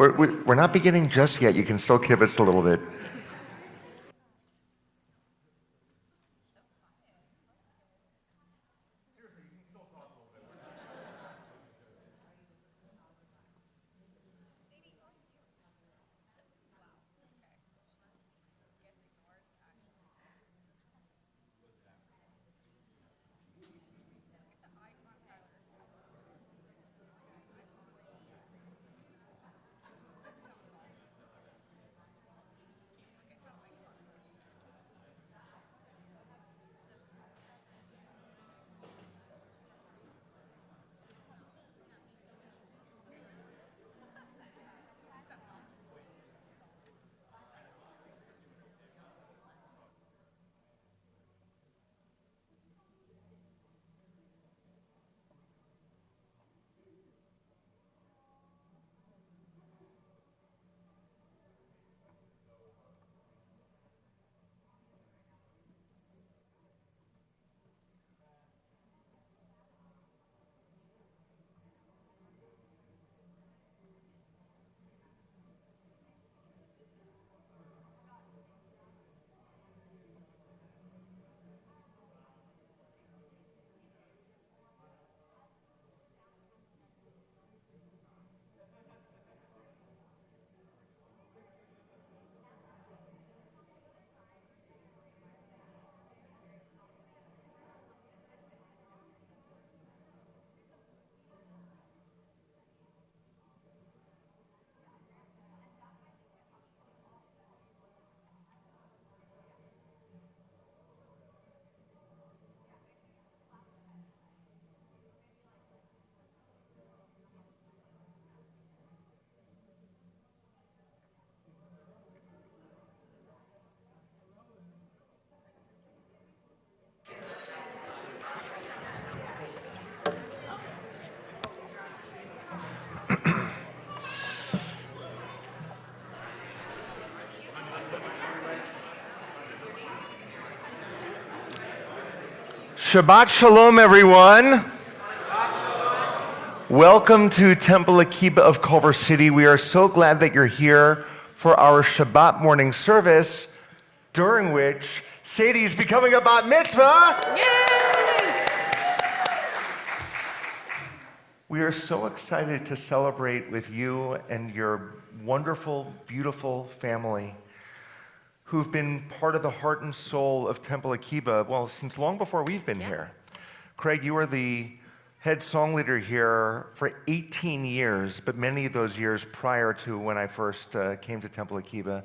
We're not beginning just yet. You can still kibitz a little bit. Shabbat Shalom, everyone. Welcome to Temple Akiba of Culver City. We are so glad that you're here for our Shabbat morning service, during which Sadie is becoming a bat mitzvah. Yay! We are so excited to celebrate with you and your wonderful, beautiful family who've been part of the heart and soul of Temple Akiba, well, since long before we've been here. Craig, you were the head song leader here for 18 years, but many of those years prior to when I first came to Temple Akiba.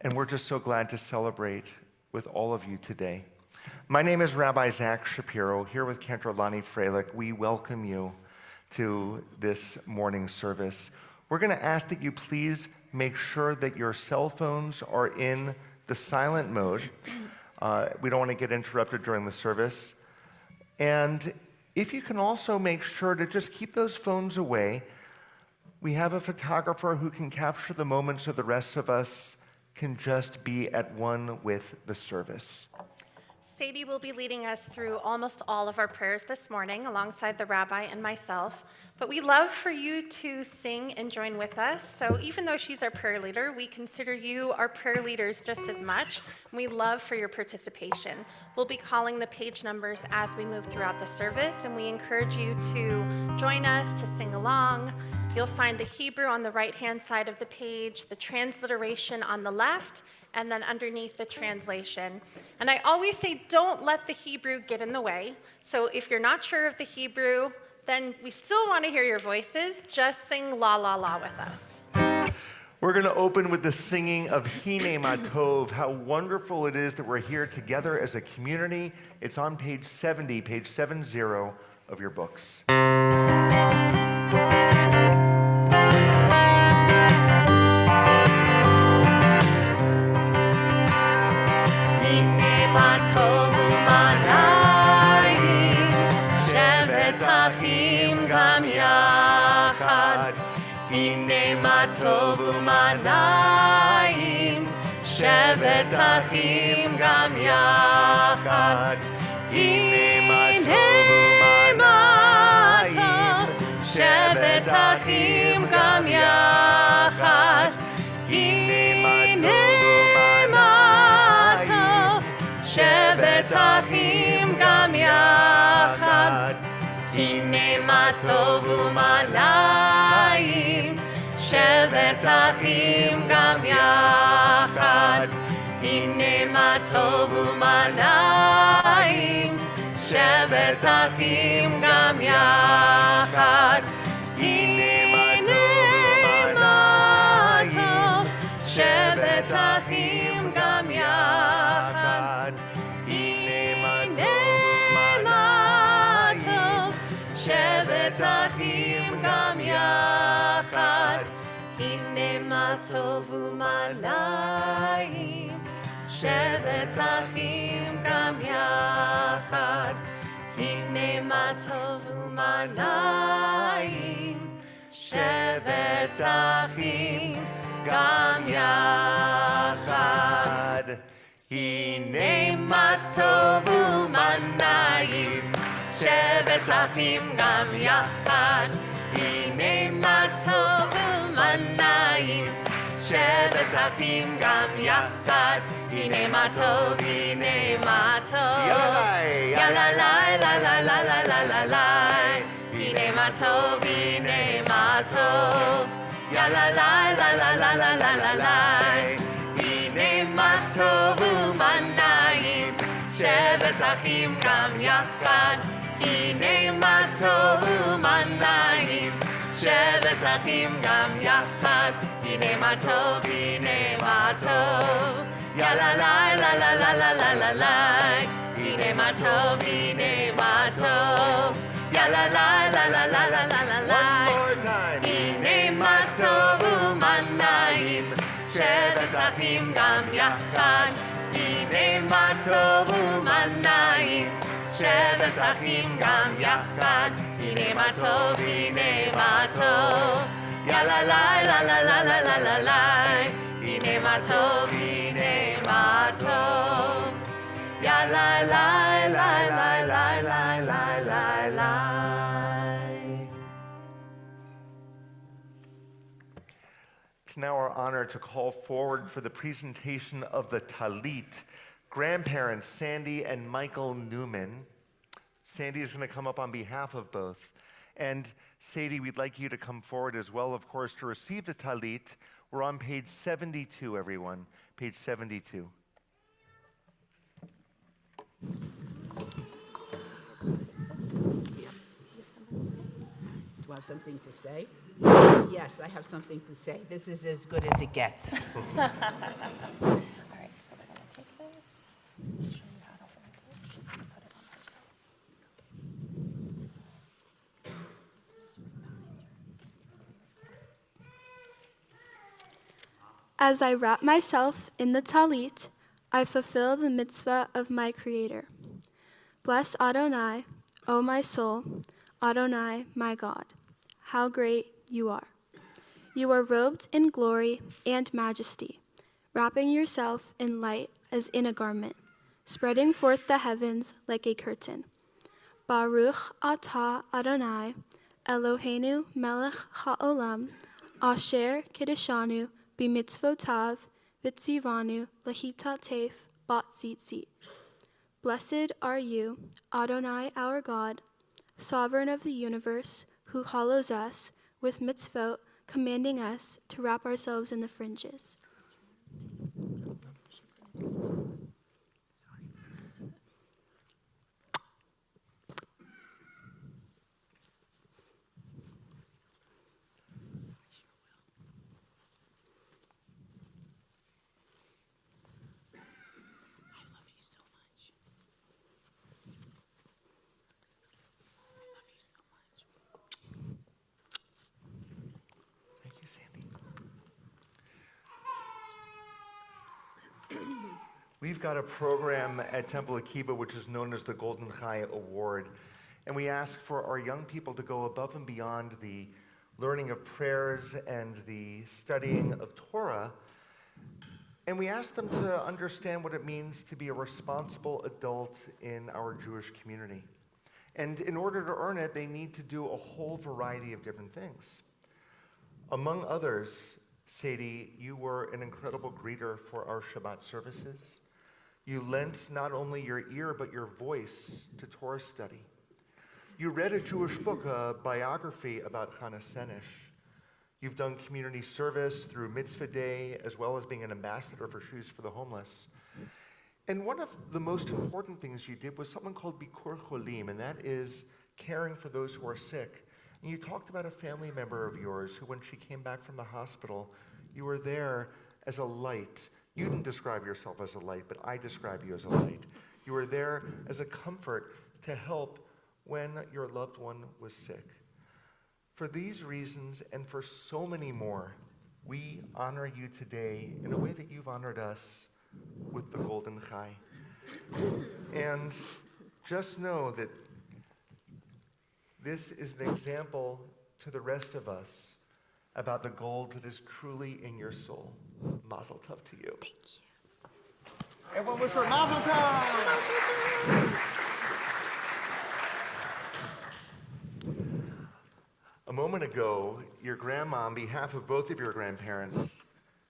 And we're just so glad to celebrate with all of you today. My name is Rabbi Zach Shapiro, here with Cantor Lonnie Freilich. We welcome you to this morning service. We're going to ask that you please make sure that your cell phones are in the silent mode. We don't want to get interrupted during the service. And if you can also make sure to just keep those phones away. We have a photographer who can capture the moment so the rest of us can just be at one with the service. Sadie will be leading us through almost all of our prayers this morning alongside the rabbi and myself, but we love for you to sing and join with us. So even though she's our prayer leader, we consider you our prayer leaders just as much, and we love for your participation. We'll be calling the page numbers as we move throughout the service, and we encourage you to join us, to sing along. You'll find the Hebrew on the right-hand side of the page, the transliteration on the left, and then underneath the translation. And I always say, don't let the Hebrew get in the way. So if you're not sure of the Hebrew, then we still want to hear your voices. Just sing La La La with us. We're going to open with the singing of Hine Matov. How wonderful it is that we're here together as a community. It's on page 70, page 70 of your books. הנה מה טוב ומה נעים, שבת אחים גם יחד. הנה מה טוב, שבת אחים גם יחד. טוב ומה נעים, שבת אחים גם יחד. הנה מה טוב ומה נעים, שבת אחים גם יחד. הנה מה טוב, שבת אחים גם יחד. הנה מה טוב, שבת אחים גם יחד. הנה מה טוב ומה נעים, שבת אחים גם יחד. הנה מה טוב ומה נעים, שבת אחים גם יחד. הנה מה טוב ומה נעים, שבת אחים גם יחד. הנה מה טוב ומה נעים, שבת אחים גם יחד. הנה מה טוב, הנה מה טוב. יאללה ליי, לה לה לה לה לה לה ליי. הנה מה טוב, הנה מה טוב. יאללה ליי, לה לה לה לה לה לה ליי. הנה מה טוב ומה נעים, שבת אחים גם יחד. הנה מה טוב ומה נעים, שבת אחים גם יחד. הנה מה טוב, הנה מה טוב. יאללה ליי, לה לה לה לה לה לה ליי. הנה מה טוב, הנה מה טוב. יאללה ליי, לה לה לה לה לה לה ליי. הנה מה טוב ומה נעים, שבת אחים גם יחד. הנה מה טוב ומה נעים, שבת אחים גם יחד. הנה מה טוב, הנה מה טוב. יאללה ליי, לה לה לה לה לה לה ליי. הנה מה טוב, הנה מה טוב. יאללה ליי, ליי, ליי, ליי, ליי, ליי, ליי, ליי. It's now our honor to call forward for the presentation of the Talit, grandparents Sandy and Michael Newman. Sandy is going to come up on behalf of both. And Sadie, we'd like you to come forward as well, of course, to receive the Talit. We're on page 72, everyone. Page 72. Do I have something to say? Yes, I have something to say. This is as good as it gets. All right, so we're going to take this. Show you how to hold it. She's going to put it on herself. As I wrap myself in the talit, I fulfill the mitzvah of my Creator. Bless Adonai, O my soul, Adonai, my God. How great you are. You are robed in glory and majesty, wrapping yourself in light as in a garment, spreading forth the heavens like a curtain. Baruch atah Adonai, Eloheinu melech ha'olam, asher kiddushanu b'mitzvotav v'tzivanu lehitatef bat tzitzit. Blessed are you, Adonai our God, sovereign of the universe, who hallows us with mitzvot, commanding us to wrap ourselves in the fringes. Thank you, Sandy. We've got a program at Temple Akiba which is known as the Golden Chai Award, and we ask for our young people to go above and beyond the learning of prayers and the studying of Torah, and we ask them to understand what it means to be a responsible adult in our Jewish community. And in order to earn it, they need to do a whole variety of different things. Among others, Sadie, you were an incredible greeter for our Shabbat services. You lent not only your ear, but your voice to Torah study. You read a Jewish book, a biography about Chana Senesh. You've done community service through Mitzvah Day, as well as being an ambassador for Shoes for the Homeless. And one of the most important things you did was something called Bikur Cholim, and that is caring for those who are sick. And you talked about a family member of yours who, when she came back from the hospital, you were there as a light. You didn't describe yourself as a light, but I describe you as a light. You were there as a comfort to help when your loved one was sick. For these reasons and for so many more, we honor you today in a way that you've honored us with the Golden Chai. And just know that this is an example to the rest of us about the gold that is truly in your soul. Mazel tov to you. Thank you. Everyone wish her Mazel Tov! A moment ago, your grandma, on behalf of both of your grandparents,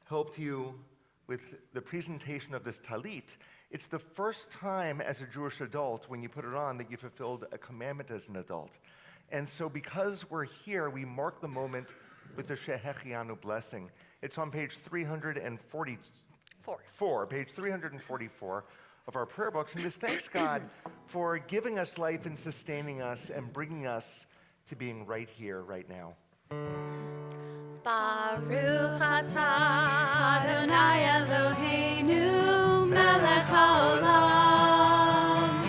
helped you with the presentation of this talit. It's the first time as a Jewish adult, when you put it on, that you fulfilled a commandment as an adult. And so because we're here, we mark the moment with the Shehechianu blessing. It's on page 344, page 344 of our prayer books. And this thanks God for giving us life and sustaining us and bringing us to being right here, right now. Baruch atah Adonai Eloheinu melech haolam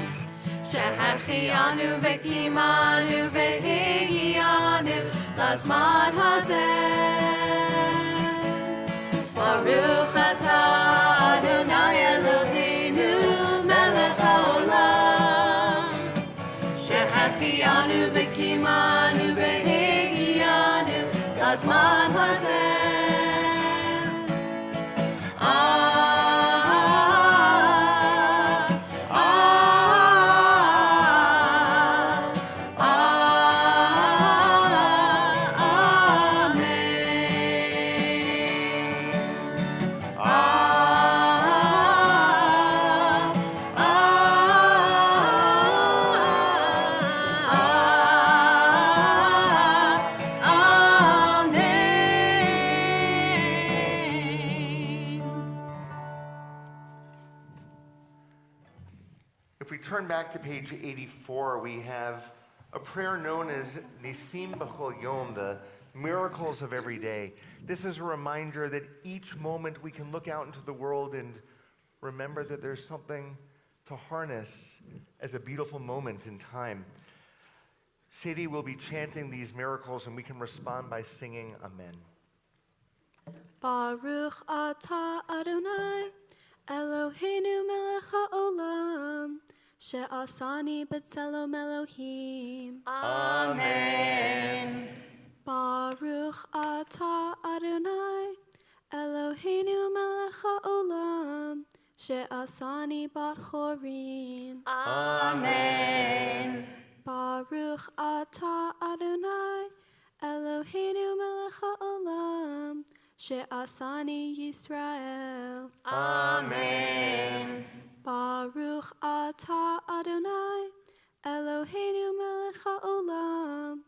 shehachianu v'kimanu v'higianu lazman hazeh. Baruch atah Adonai Eloheinu melech haolam shehachianu v'kimanu v'higianu Lazman hazeh. If we turn back to page 84, we have a prayer known as Nisim B'chol Yom, the miracles of every day. This is a reminder that each moment we can look out into the world and remember that there's something to harness as a beautiful moment in time. Sadie will be chanting these miracles, and we can respond by singing Amen. Baruch atah Adonai Eloheinu melech haolam she'asani b'tzelom Elohim. Amen. Baruch atah Adonai Eloheinu melech haolam she'asani bat chorim. Amen. Baruch atah Adonai Eloheinu melech haolam she'asani Yisrael. Amen. Baruch atah Adonai Eloheinu melech haolam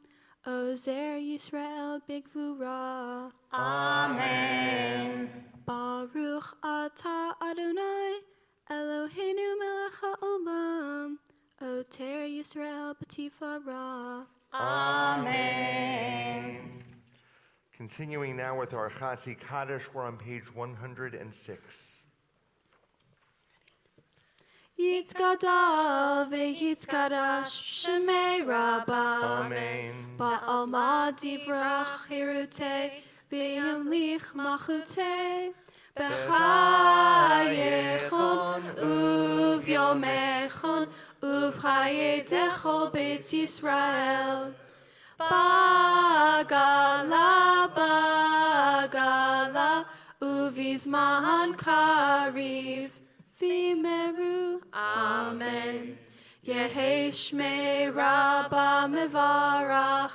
ozer Yisrael bigvura. Amen. Baruch atah Adonai Eloheinu melech haolam oter Yisrael b'tifara. Amen. Continuing now with our Chatzi Kaddish, we're on page 106. Yitzgadal v'yitzkadash shemei rabba. Amen. Ba'alma divrach hirute v'yamlich machute b'chayechon uvyomechon uvchayedecho b'etz Yisrael. Bagala, bagala, uvizman kariv, vimeru, amen. Yehi shmei rabba mevarach,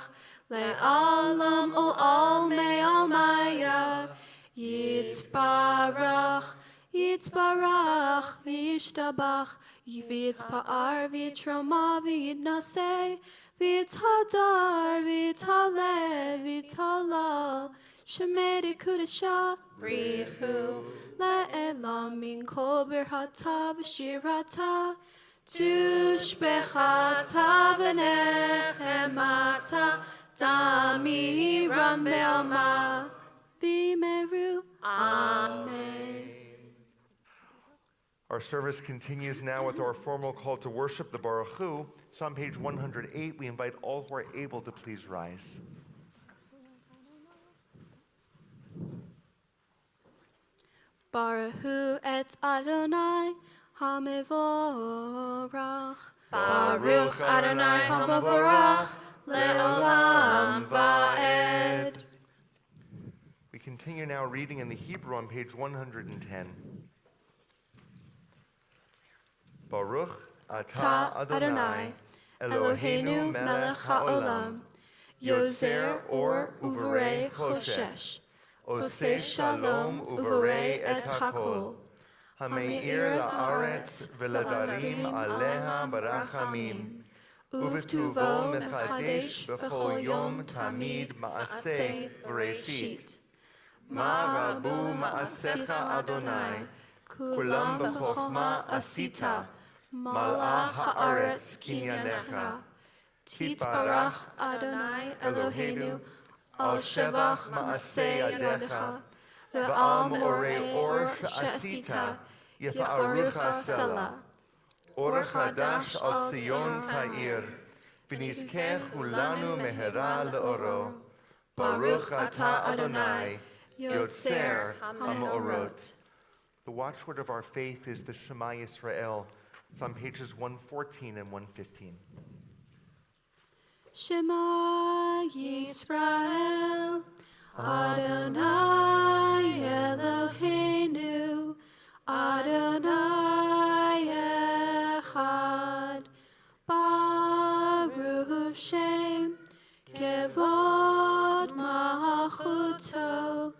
le'alam ol'almei almaya, yitzbarach, yitzbarach, v'yishtabach, v'yitzpa'ar, v'yitroma, v'yidnaseh, Vitadar, Vitale, Vitala, Shemedi Kudasha, Brihu. Le'elam min kol birhata v'shirata, Tushbechata v'nechemata, Dami ran be'alma, V'meru, Amen. Our service continues now with our formal call to worship, the Baruch Hu. It's on page 108. We invite all who are able to please rise. Baruch Hu et Adonai HaMevorach. Baruch Adonai HaMevorach le'olam va'ed. We continue now reading in the Hebrew on page 110. Baruch Ta atah Adonai, Adonai, Eloheinu melech haolam, Yozer or uvarei choshesh, Oseh shalom uvarei et hakol, Hameir la'aretz v'ledarim aleha barachamim, uv'tuvo mechadesh b'chol yom tamid ma'aseh v'reshit. Ma rabu ma'asecha Adonai, kulam b'chochma asita, mal'a ha'aretz kinyanecha. Titbarach Adonai Eloheinu, al shevach ma'aseh yadecha, ve'al morei or she'asita, yif'arucha sela. Or chadash al Zion ta'ir, v'nizkeh hulanu mehera le'oro. Baruch atah Adonai, Yotzer ha'ma'orot. The watchword of our faith is the Shema Yisrael. It's on pages 114 and 115. Shema Yisrael, Adonai Eloheinu, Adonai Echad, Baruch Shem, Kevod Malchuto,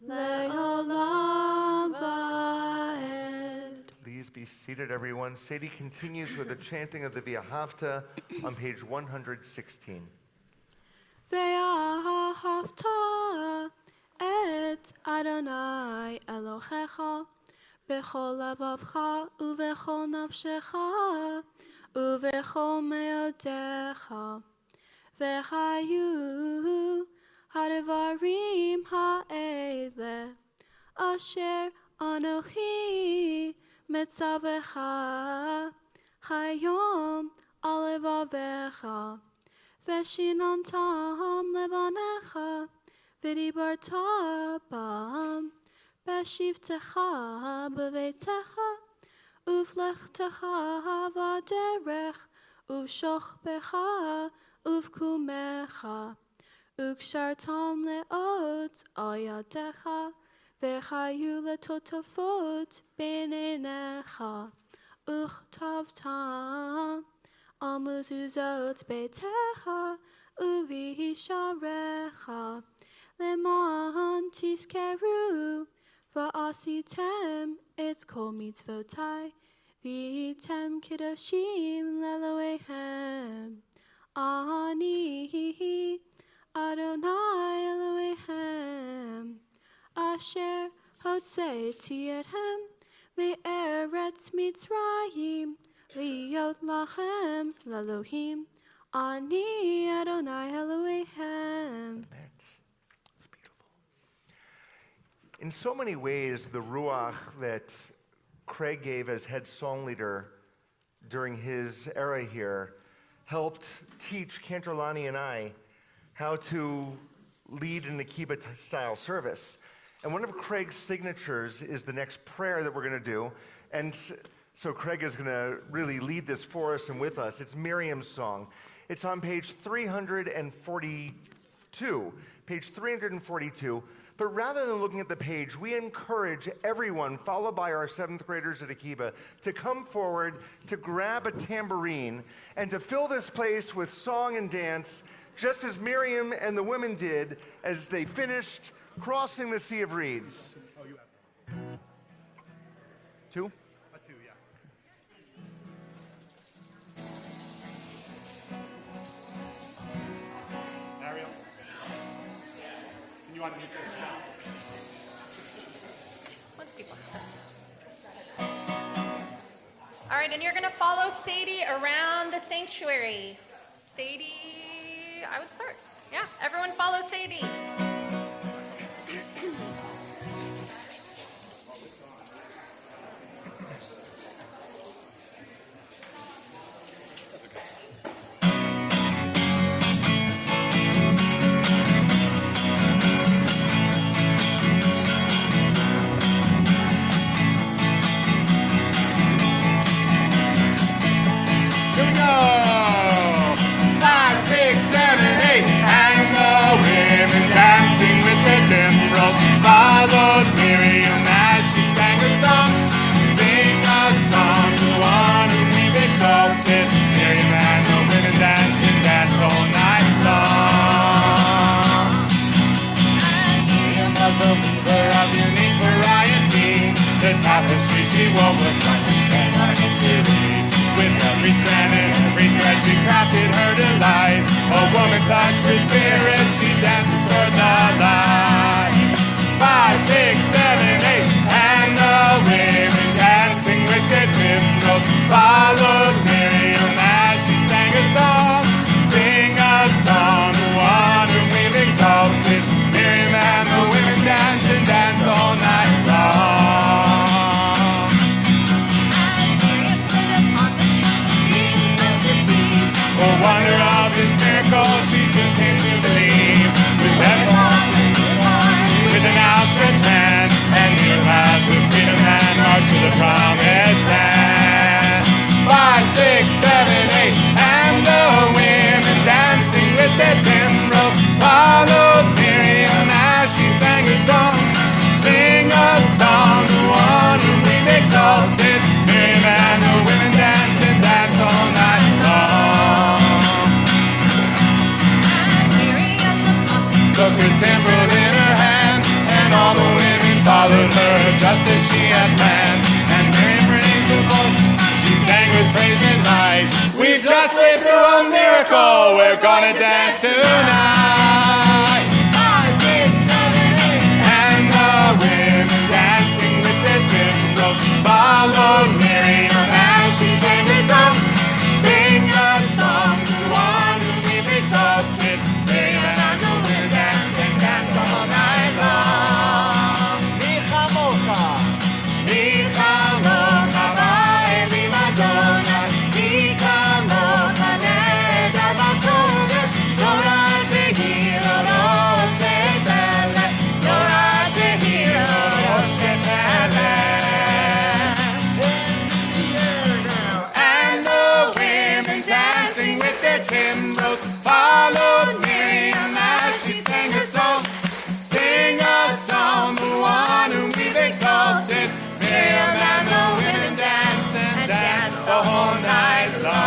Le'olam Va'ed. Please be seated, everyone. Sadie continues with the chanting of the V'ahavta on page 116. Ve'ahavta et Adonai Elohecha b'chol lavavcha u'v'chol nafshecha u'v'chol me'odecha v'chayu ha'devarim ha'ele asher anochi metzavecha chayom al levavecha Veshinantam levanecha, v'dibarta bam, b'shivtecha b'veitecha, uv'lechtecha v'derech, uv'shochbecha, uv'kumecha, u'kshartam le'ot al yadecha, v'chayu letotofot b'neinecha, uchtavtam, Amuzuzot betecha uvisharecha leman tiskeru va'asitem et kol mitzvotai v'item kedoshim leloehem ani Adonai Eloehem asher hotzeiti ethem me'eretz Mitzrayim Liot lachem l'Elohim, ani Adonai Elohehem. It's beautiful. In so many ways, the ruach that Craig gave as head song leader during his era here helped teach Cantorlani and I how to lead in the kibbutz-style service. And one of Craig's signatures is the next prayer that we're going to do. And so Craig is going to really lead this for us and with us. It's Miriam's song. It's on page 342. Page 342. But rather than looking at the page, we encourage everyone, followed by our 7th graders at Akiba, to come forward, to grab a tambourine, and to fill this place with song and dance, just as Miriam and the women did as they finished crossing the Sea of Reeds. Oh, you have 2? a 2, yeah. Once people have it. All right, and you're going to follow Sadie around the sanctuary. Sadie, I would start. Yeah, everyone follow Sadie. Here we go! 5, 6, 7, 8, and the women dancing with their timbrels followed Miriam as she sang her song. Sing a song to one whom we've exalted. Miriam and the women danced all night long. And Miriam was a weaver of unique variety. The tapestry she wove was like a skyline in Italy. With every strand and every thread she crafted her delight. A woman touched with spirit, she dances toward the light. 5, 6, 7, 8, and the women dancing with their timbrels followed Miriam as she sang a song. Sing a song to one whom we've exalted. Miriam and the women danced all night long. For wonder of this miracle, she soon came to believe. With an outstretched hand, and knew as with freedom and march to the promised land. 5, 6, 7, 8, and the women dancing with their timbrels followed Miriam as she sang her song. Sing a song to one whom we've exalted. Miriam and the women danced all night long. Took her timbrel in her hand, and all the women followed her just as she had planned. And Miriam raised her voice, she sang with praise and might. We've just lived through a miracle, we're gonna dance tonight. 5, 6, 7, 8, and the women dancing with their timbrels followed Miriam as she sang her song. Sing a song to one whom we've exalted. Miriam and the women danced all night long. Micha mocha, ba'eli Madonna. Micha mocha, neder b'kodesh. Lora tehira los tepele. Lora tehira los tepele. And the women dancing with their timbrels followed Miriam as she sang her song. Sing a song to one whom we've exalted. Miriam and the women danced the whole night long.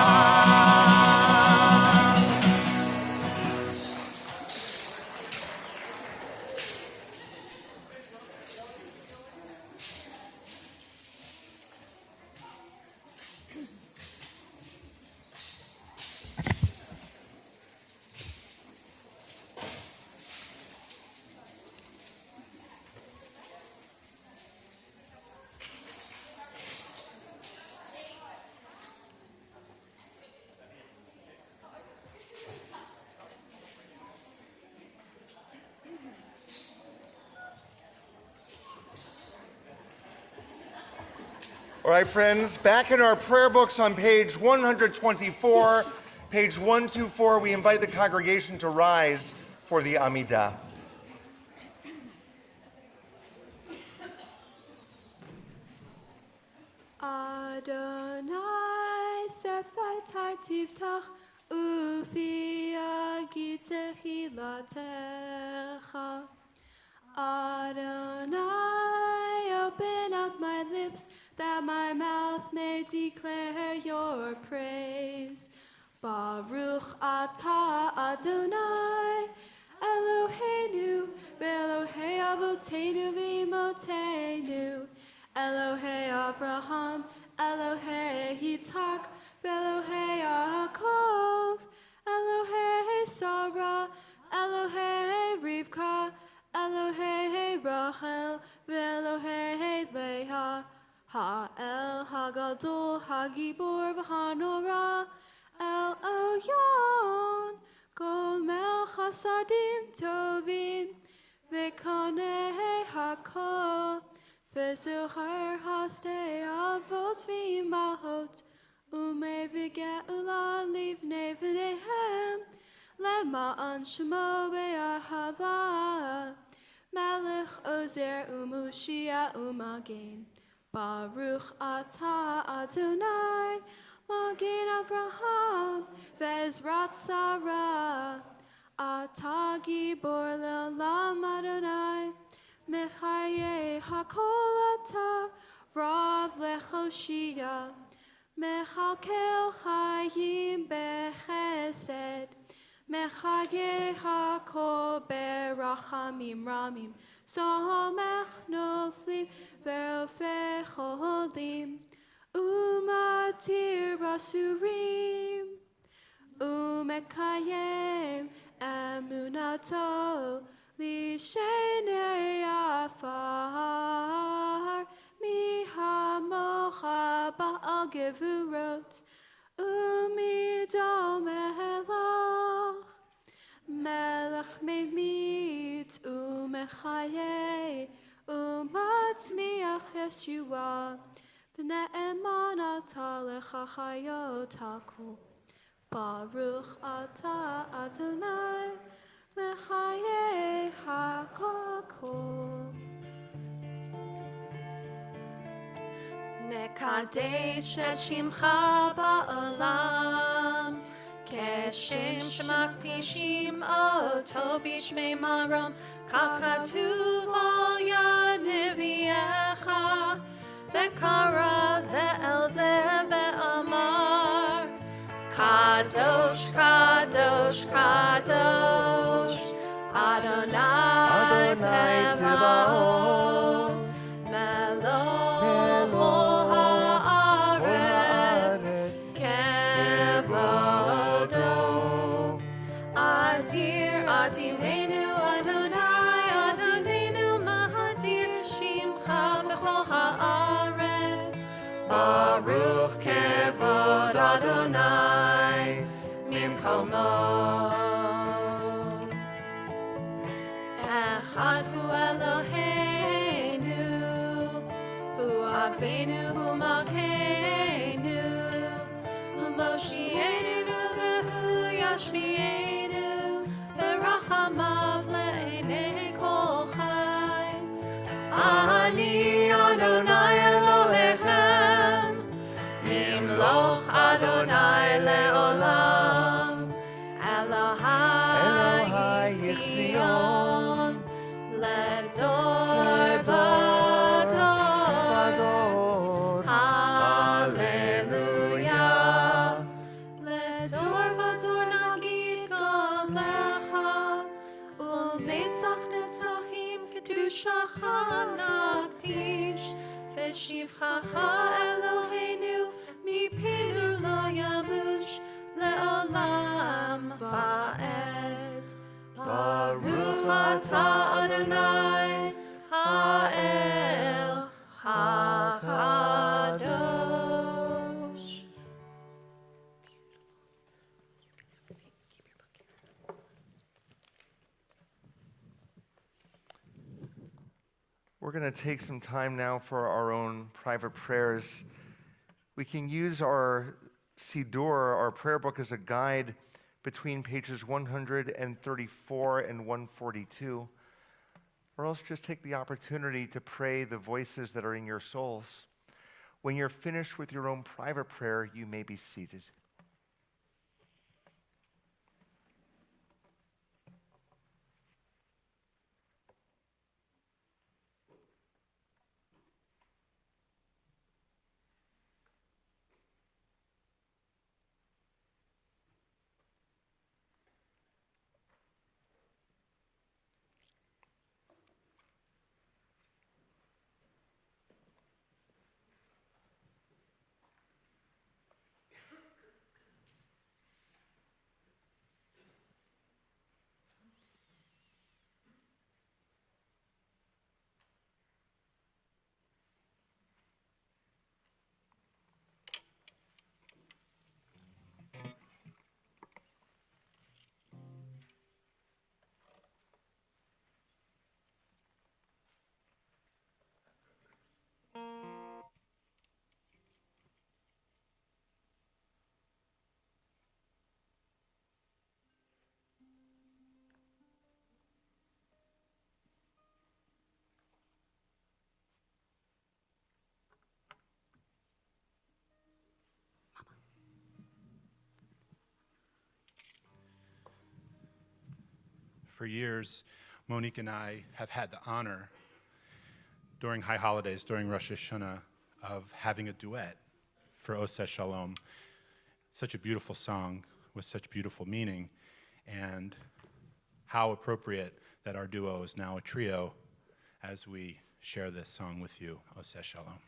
All right, friends, back in our prayer books on page 124, page 124, we invite the congregation to rise for the Amidah. Adonai sefatai tiftach ufi agitechilatecha. Adonai, open up my lips that my mouth may declare your praise. Baruch atah Adonai, Eloheinu, Elohei Avotenu v'Imotenu, Elohei Avraham, Elohei Yitzhak, Elohei Yaakov, Elohei Sarah, Elohei Rivka, Elohei Rachel ve'Elohei Leah, Ha'el Hagadol Hagibor v'Hanora, El Elyon, Gomel Chasadim Tovim, Ve'Konei Hakol, Ve'Zocher Hastei Avot V'Imahot, Ume V'Ge'ula Livnei V'Nehem, Lema'an Shemo Be'ahava, Melech Ozer Umushia Umagen, Baruch Atah Adonai, Magen Avraham, Ve'ezrat Sarah, Atah Gibor Le'olam Adonai, Mechaye Hakol Atah, Rav Lechoshia, Mechalkel Chayim Bechesed, Mechaye Hakol Berachamim Ramim, Somech Noflim Verofei Cholim, Umatir Basurim, Umekayem Emunato, Lishenei Afar, Mihamocha Ba'al Gevurot, Umidom Elach, Melech Memit, Umechaye, Umatmiach Yeshua, V'ne'eman Atah Lechachayot Hakol, Baruch Atah Adonai, Mechaye HaKol. Nekadesh et Shimcha ba'olam, Keshem shemakdishim oto b'shmei maram, Kakatuv al yad neviecha, Bekara ze'el ze ve'amar, Kadosh, Kadosh, Kadosh, Adonai Tzebaot, Melech ha'aretz, Kevodo, Adir, Adirenu, Adonai, Adonenu, Mahadir, Shimcha b'chol ha'aretz, Baruch Kevod Adonai, Mimkomo. Echad hu Eloheinu, hu Avenu, hu Malkeinu, hu Moshienu, hu Yashmienu, berachamav le'enei kol chai. Ani Adonai Elohechem, Nimloch Adonai le'olam, Elohai Yichzion, Ledor Vador, Hallelujah. Ledor Vador Nagid Golecha, U'netzach Netzachim Kedushacha Nagdish, V'shivchacha Eloheinu, Mipenu lo yamush, Le'olam va'ed. Baruch atah Adonai, Ha'el HaKadosh. We're going to take some time now for our own private prayers. We can use our Siddur, our prayer book, as a guide between pages 134 and 142, or else just take the opportunity to pray the voices that are in your souls. When you're finished with your own private prayer, you may be seated. For years, Monique and I have had the honor during high holidays, during Rosh Hashanah, of having a duet for Oseh Shalom. Such a beautiful song with such beautiful meaning, and how appropriate that our duo is now a trio as we share this song with you, Oseh Shalom.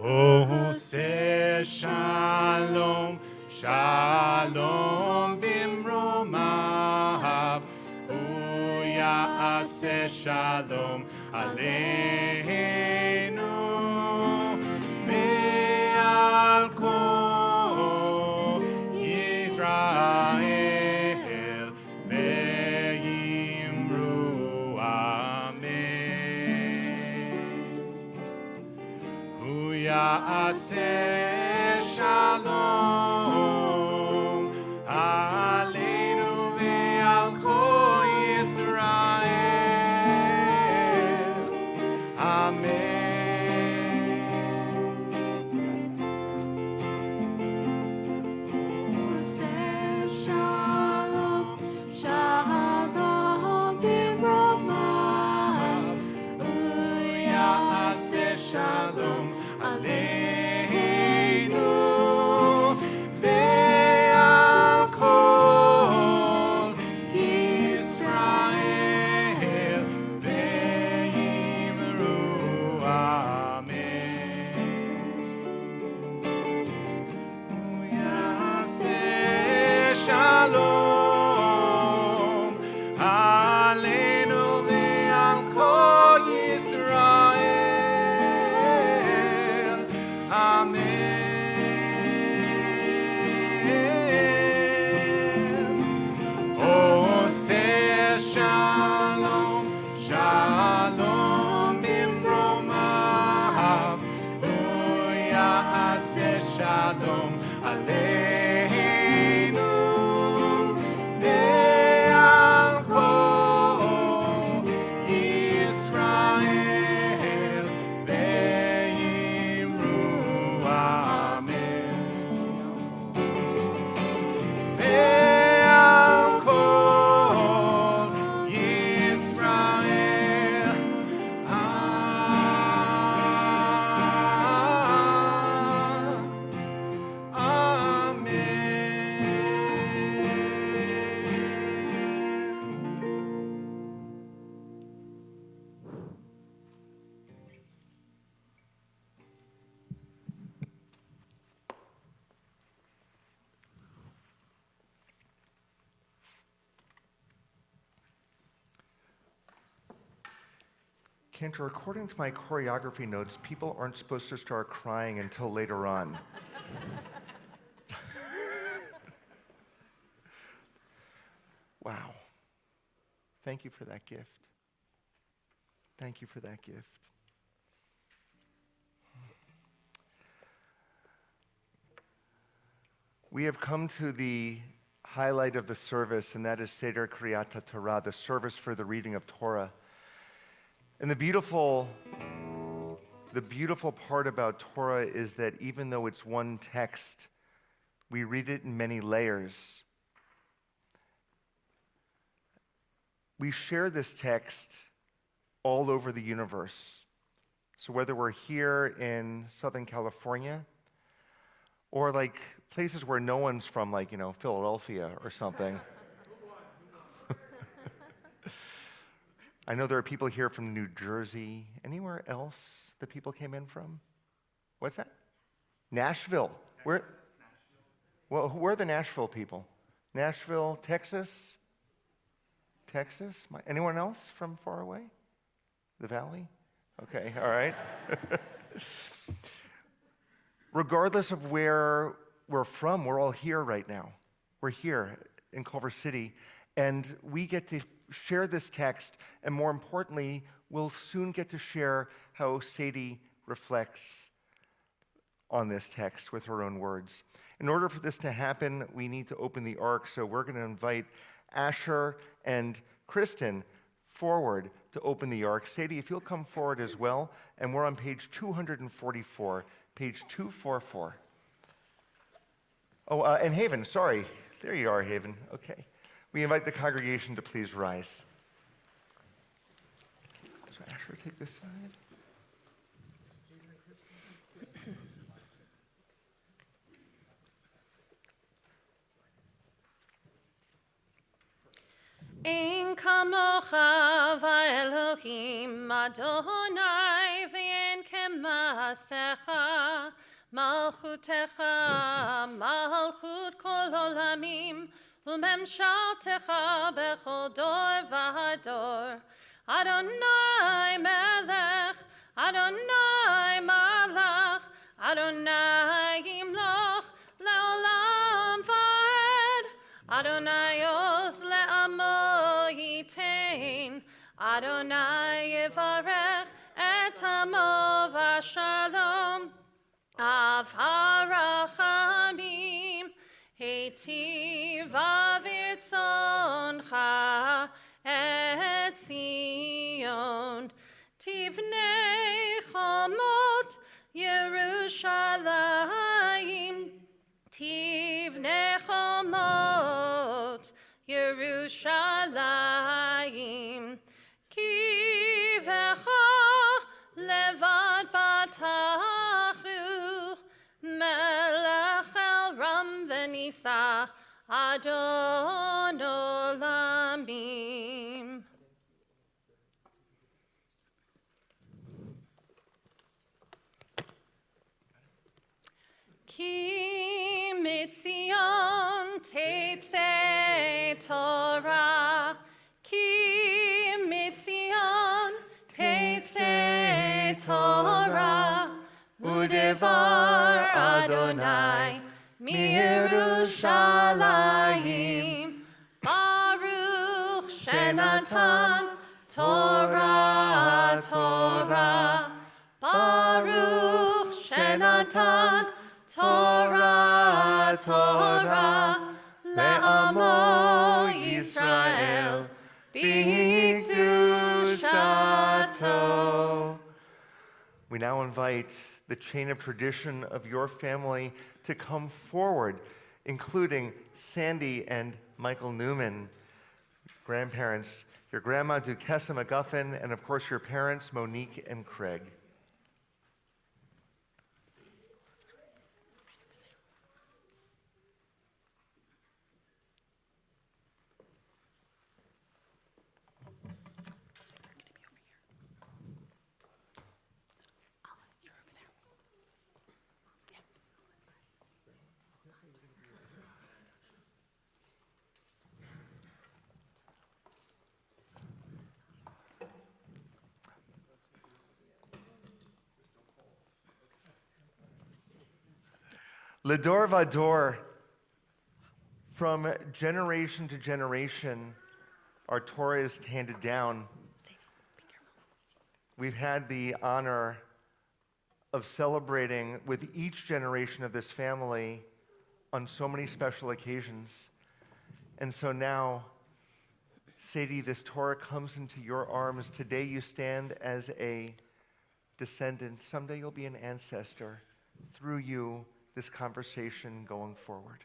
Oseh Shalom, Shalom bimromav, Uyaseh Shalom aleinu, ve'al kol Yisrael, ve'yimru amen. Ya'aseh shalom aleinu ve'al kol Yisrael. Amen. Oseh shalom, shalom bimromav, Ya'aseh shalom aleinu ve'al kol Yisrael, ve'yimru amen. Ya'aseh shalom aleinu ve'al kol Yisrael. Amen. Oseh shalom, shalom bimromav, Uyaseh shalom aleinu, ve'al kol Yisrael, ve'yimru amen. Ve'al kol Yisrael, amen. Cantor, according to my choreography notes, people aren't supposed to start crying until later on. Wow. Thank you for that gift. Thank you for that gift. We have come to the highlight of the service, and that is Seder Kriyat Torah, the service for the reading of Torah. And the beautiful part about Torah is that even though it's one text, we read it in many layers. We share this text all over the universe. So whether we're here in Southern California or like places where no one's from, like, Philadelphia or something. I know there are people here from New Jersey. Anywhere else that people came in from? What's that? Nashville. Where? Well, where are the Nashville people? Nashville, Texas? Texas? Anyone else from far away? The Valley? Okay, all right. Regardless of where we're from, we're all here right now. We're here in Culver City, And we get to share this text, and more importantly, we'll soon get to share how Sadie reflects on this text with her own words. In order for this to happen, we need to open the ark, so we're going to invite Asher and Kristen forward to open the ark. Sadie, if you'll come forward as well, and we're on page 244, page 244. Oh, and Haven, sorry. There you are, Haven. Okay. We invite the congregation to please rise. So Asher, take this side. Ein kamocha v'Elohim Adonai v'en kemasecha malchutecha malchut kol olamim u'memshaltecha bechol dor v'hador Adonai melech Adonai malach Adonai yimloch leolam va'ed Adonai oz le'amo yitain Adonai yivarech et amo v'shalom Av harachamim heitiv avitzoncha et Zion tivnei chomot Yerushalayim tivnei chomot Yerushalayim kivecha levad batachlu melech el ram v'nisa adon olamim. Ki mitzion tetzei Torah, ki mitzion tetzei Torah, udevar Adonai miYerushalayim, Baruch shenatan Torah Torah, Baruch shenatan Torah, Torah, le'amo Yisrael, b'kdushato. We now invite the chain of tradition of your family to come forward, including Sandy and Michael Newman, grandparents, your grandma Duquesa McGuffin, and of course your parents Monique and Craig. Ledor vador, from generation to generation, our Torah is handed down. We've had the honor of celebrating with each generation of this family on so many special occasions. And so now, Sadie, this Torah comes into your arms. Today you stand as a descendant. Someday you'll be an ancestor. Through you, this conversation going forward.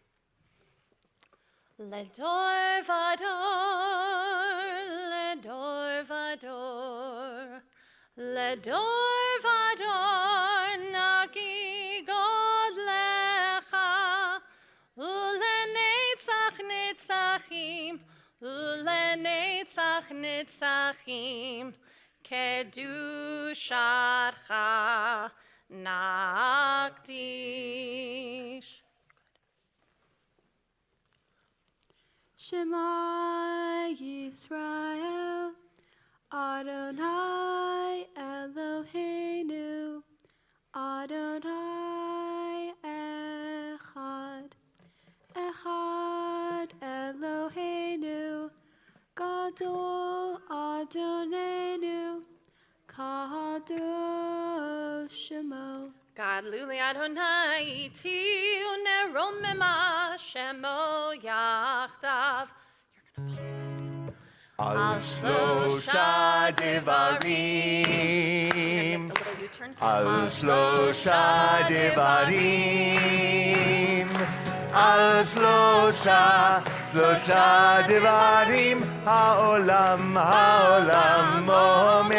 Ledor vador, ledor vador, ledor vador, nagi god lecha, ulenetzach netzachim, ulenetzach netzachim, kedushatcha nakdish. Shema Yisrael, Adonai Eloheinu, Adonai Echad, Echad Eloheinu, Gadol Adonenu, Kadosh Shemo. God luli Adonai iti uneromema shemo yachdav. Al Shlosha Devarim. Al Shlosha Devarim. Al Shlosha Devarim. Haolam omed.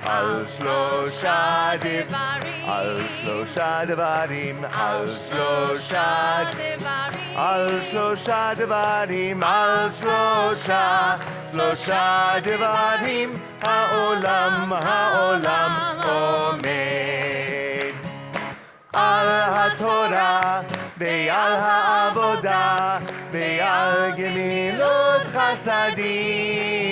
Al Shlosha Devarim. Al Shlosha Devarim. Al Shlosha Devarim. Al Shlosha Devarim, Al Shlosha Devarim, Haolam omed. Al HaTorah, Ve'al HaAvodah, Ve'al Gemilut Chasadim.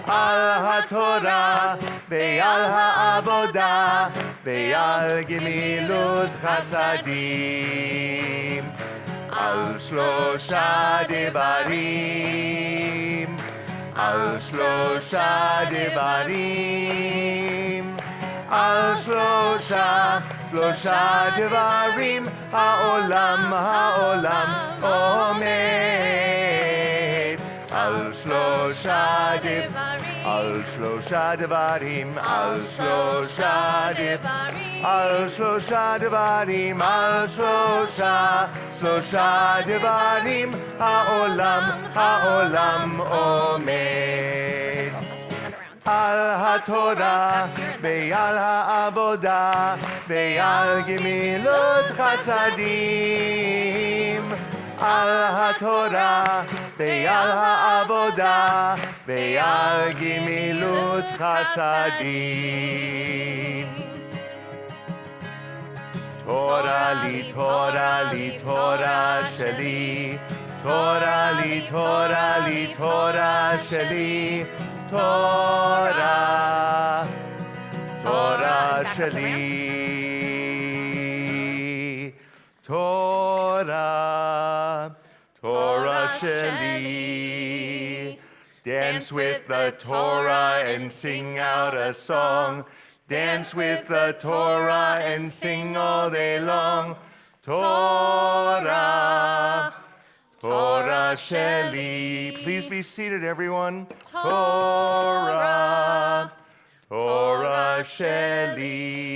Al HaTorah, Ve'al HaAvodah, Ve'al Gemilut Chasadim. Al Shlosha Devarim, Al Shlosha Devarim, Al Shlosha Devarim, Haolam omed. Al Shlosha Devarim, Al Shlosha Devarim, Al Shlosha Devarim, Al Shlosha Devarim, Al Shlosha Devarim, Haolam omed. Al HaTorah, Ve'al HaAvodah, Ve'al Gemilut Chasadim. Al HaTorah, Ve'al HaAvodah, Ve'al Gemilut Chasadim. Torah li, Torah li, Torah sheli. Torah li, Torah li, Torah sheli. Torah, Torah sheli. Torah, Torah sheli. Dance with the Torah and sing out a song. Dance with the Torah and sing all day long. Torah, Torah sheli. Please be seated, everyone. Torah, Torah sheli.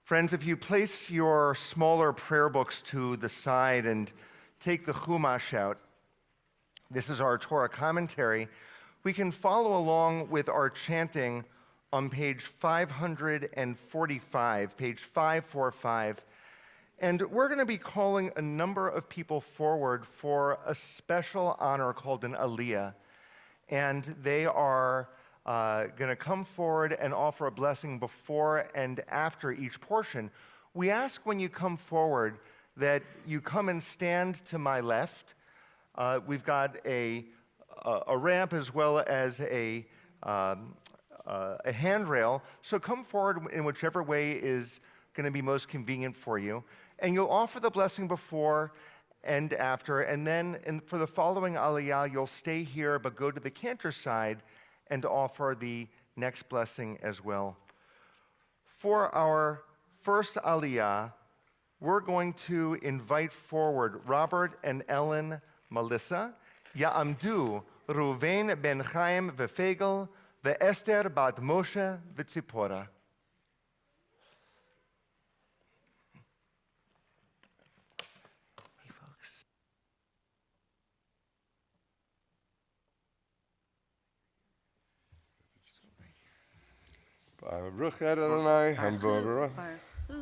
Friends, if you place your smaller prayer books to the side and take the Chumash out, this is our Torah commentary, we can follow along with our chanting on page 545, page 545. And we're going to be calling a number of people forward for a special honor called an Aliyah. And they are going to come forward and offer a blessing before and after each portion. We ask when you come forward that you come and stand to my left. We've got a ramp as well as a handrail, so come forward in whichever way is going to be most convenient for you. And you'll offer the blessing before and after, and then for the following Aliyah, you'll stay here but go to the cantor side and offer the next blessing as well. For our first Aliyah, we're going to invite forward Robert and Ellen Melissa, Ya'amdu Ruvain ben Chaim v'Fegel, v'Esther bat Moshe v'Tzipora. Hey, folks. Baruch Adonai Hamburach.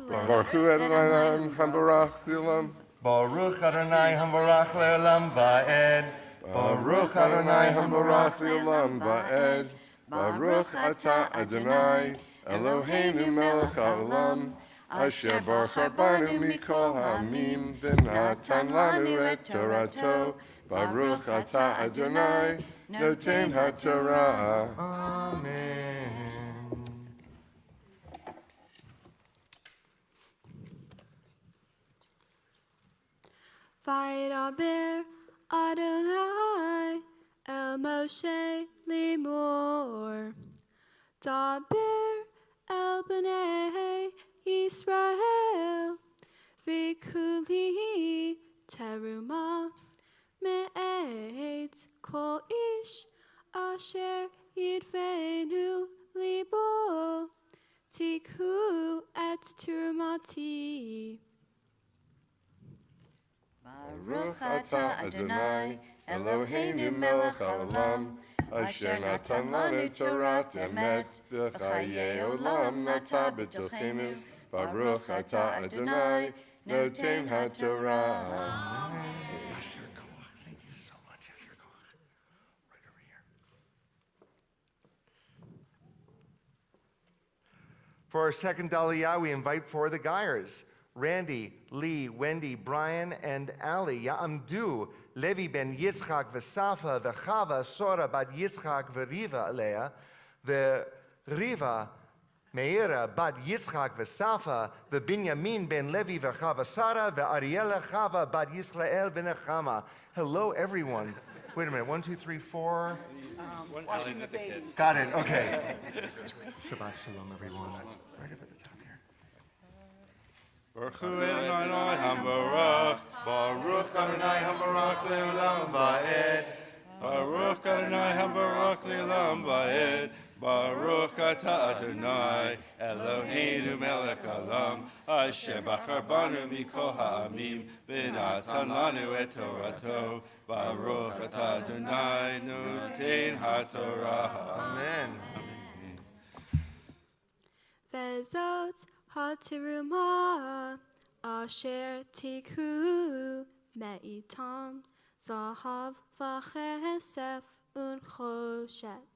Baruch Adonai Hamburach Le'olam. Baruch Adonai Hambarach Le'olam Va'ed. Baruch Adonai Hamburach Le'olam Va'ed. Baruch Ata Adonai Eloheinu Melech Haolam. Asher baruch Rabbeinu Mikol Hamim. V'natan lanu et Torato. Baruch atah Adonai, noten haTorah. Amen. Vaydaber Adonai el Moshe limor. Daber el bnei Yisrael vikuli teruma me'etz kol ish asher yidvenu libo tikhu et terumati. Baruch atah Adonai, Eloheinu melech haolam, asher natan lanu Torat emet, v'chayei olam nata b'tochenu. Baruch atah Adonai, noten haTorah. Yasher koach. Thank you so much, Yasher koach. Right over here. For our second Aliyah, we invite forward the Geyers. Randy, Lee, Wendy, Brian, and Ali. Ya'amdu, Levi ben Yitzchak, V'Safa, V'Chava, Sora bat Yitzchak, V'Riva Alea, V'Riva, Meira bat Yitzchak, V'Safa, V'Binyamin ben Levi, V'Chava, Sara, V'Ariela, Chava bat Yisrael, V'Nechama. Hello, everyone. Wait a minute, 1, 2, 3, 4. Watching the babies. Got it, okay. Shabbat shalom, everyone. That's right up at the top here. Baruch Adonai Hambarach. Baruch Adonai Hambarach le'olam va'ed. Baruch Adonai Hambarach le'olam va'ed. Baruch atah Adonai Eloheinu melech haolam, asher bachar banu mikol ha'amim v'natan lanu et Torato. Baruch atah Adonai noten haTorah. Amen. Vezot hatiruma asher tikhu me'itam zahav v'chesef unchoshet.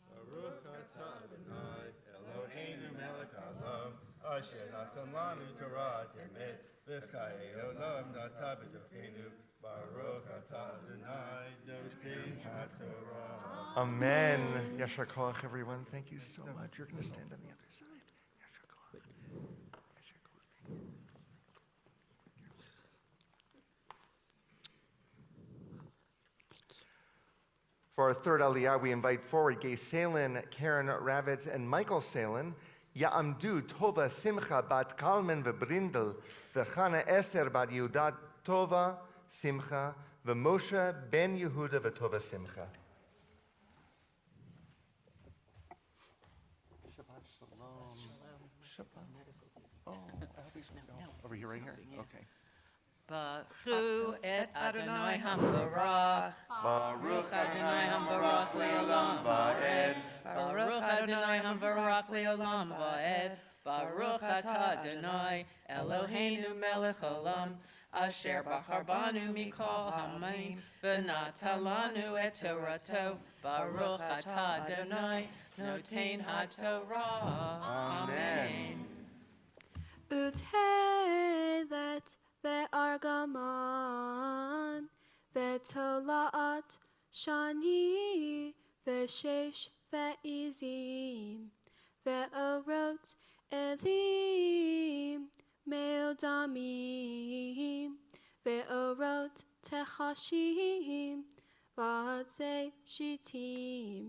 Baruch atah Adonai Eloheinu melech haolam, asher natan lanu Torah emet v'chayei olam nata b'tochenu. Baruch atah Adonai noten haTorah. Amen. Yasher koach, everyone. Thank you so much. You're going to stand on the other side. Yasher koach. Yasher koach. For our third Aliyah, we invite forward Gay Salin, Karen Ravitz, and Michael Salin. Ya'amdu Tova Simcha bat Kalman v'Brindel, v'Chana Esther bat Yehuda Tova Simcha, v'Moshe ben Yehuda v'Tova Simcha. Shabbat shalom. Shabbat. Oh, over here, right here? Okay. Baruch et Adonai Hambarach. Baruch Adonai Hambarach le'olam va'ed. Baruch Adonai Hambarach le'olam va'ed. Baruch atah Adonai Eloheinu melech haolam, asher bachar banu mikol ha'amim v'natan lanu et Torato. Baruch atah Adonai noten haTorah. Amen. Utelet ve'argaman ve'tolaat shani ve'shesh ve'izim ve'orot elim me'odamim ve'orot techashim v'atzei shitim.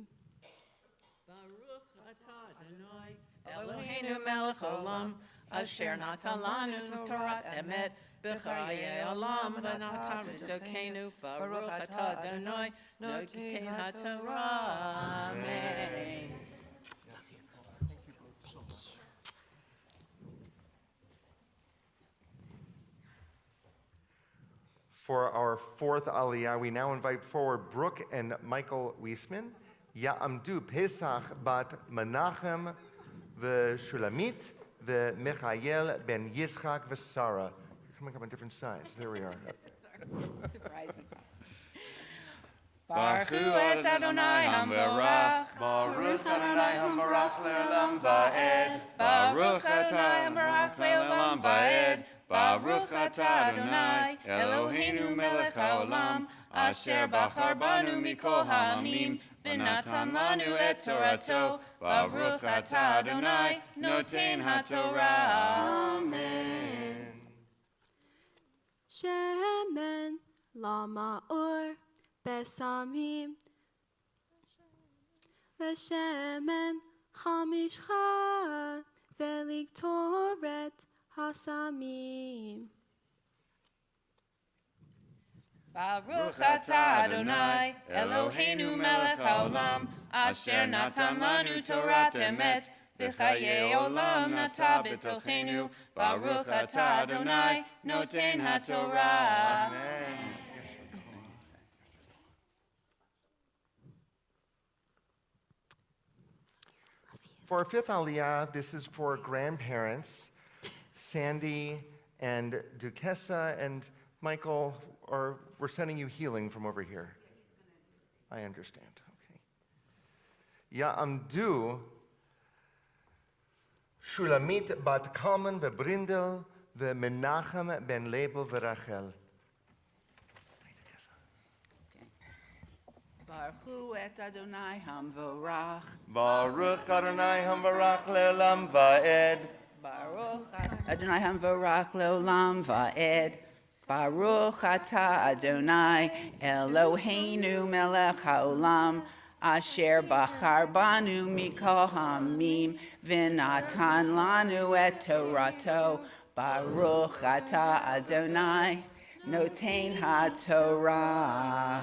Baruch atah Adonai Eloheinu melech haolam, asher natan lanu Torah emet b'chayei olam v'natan b'tochenu. Baruch atah Adonai noten haTorah. Amen. For our fourth Aliyah, we now invite forward Brooke and Michael Wiesman. Ya'amdu Pesach bat Menachem v'Shulamit v'Michael ben Yitzchak v'Sara. You're coming up on different sides. There we are. Surprising. Baruch et Adonai Hambarach. Baruch Adonai Hambarach le'olam va'ed. Baruch Adonai Hambarach le'olam va'ed. Baruch atah Adonai Eloheinu Eloheinu melech haolam, asher bachar banu mikol ha'amim, v'natan lanu et Torato, Baruch atah Adonai, noten haTorah. Amen. Shemen lama or besamim Leshemen chamishcha veliktoret hasamim. Baruch atah Adonai, Eloheinu melech haolam, asher natan lanu Torat emet, v'chayei olam nata b'tochenu. Baruch atah Adonai, noten haTorah. Amen. For our fifth aliyah, this is for grandparents, Sandy and Duquesa, and Michael, we're sending you healing from over here. I understand, okay. Ya'amdu Shulamit bat Kalman ve'Brindel ve'Menachem ben Lebel ve'Rachel. Baruch et Adonai hamvorach. Baruch Adonai hamvarach le'olam va'ed. Baruch Adonai hamvorach le'olam va'ed. Baruch atah Adonai Eloheinu melech haolam, asher bachar banu mikol hamim, v'natan lanu et Torato. Baruch atah Adonai noten haTorah.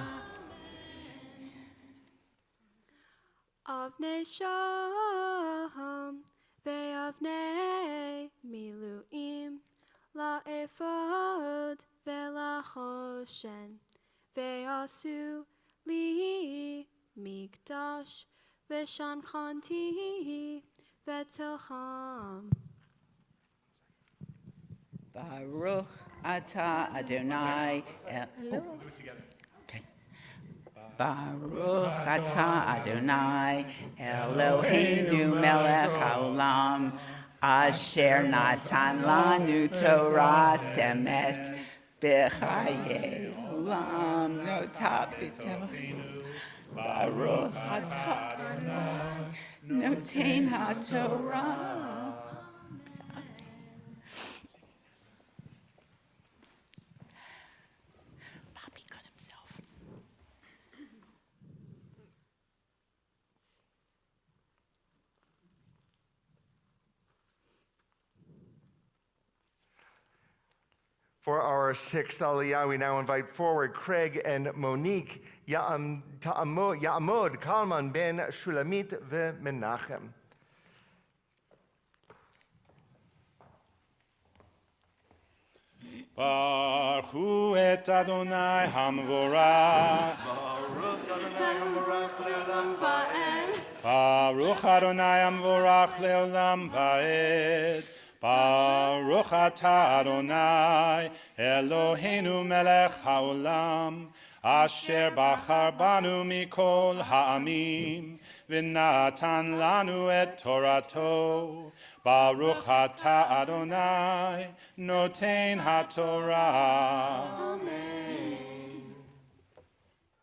Avnei sham ve'avnei miluim la'efod ve'lachoshen ve'asu li mikdash ve'shanchanti ve'tocham. Baruch atah Adonai Baruch atah Adonai Eloheinu melech haolam, asher natan lanu Torah emet, b'chayei olam nota b'tochenu. Baruch atah Adonai noten haTorah. Poppy cut himself. For our sixth aliyah, we now invite forward Craig and Monique, Ya'amod Kalman ben Shulamit ve'Menachem. Baruch et Adonai hamvorach. Baruch Adonai hamvarach le'olam va'ed. Baruch Adonai hamvorach le'olam va'ed. Baruch atah Adonai Eloheinu melech haolam, asher bachar banu mikol ha'amim, v'natan lanu et Torato. Baruch atah Adonai noten haTorah.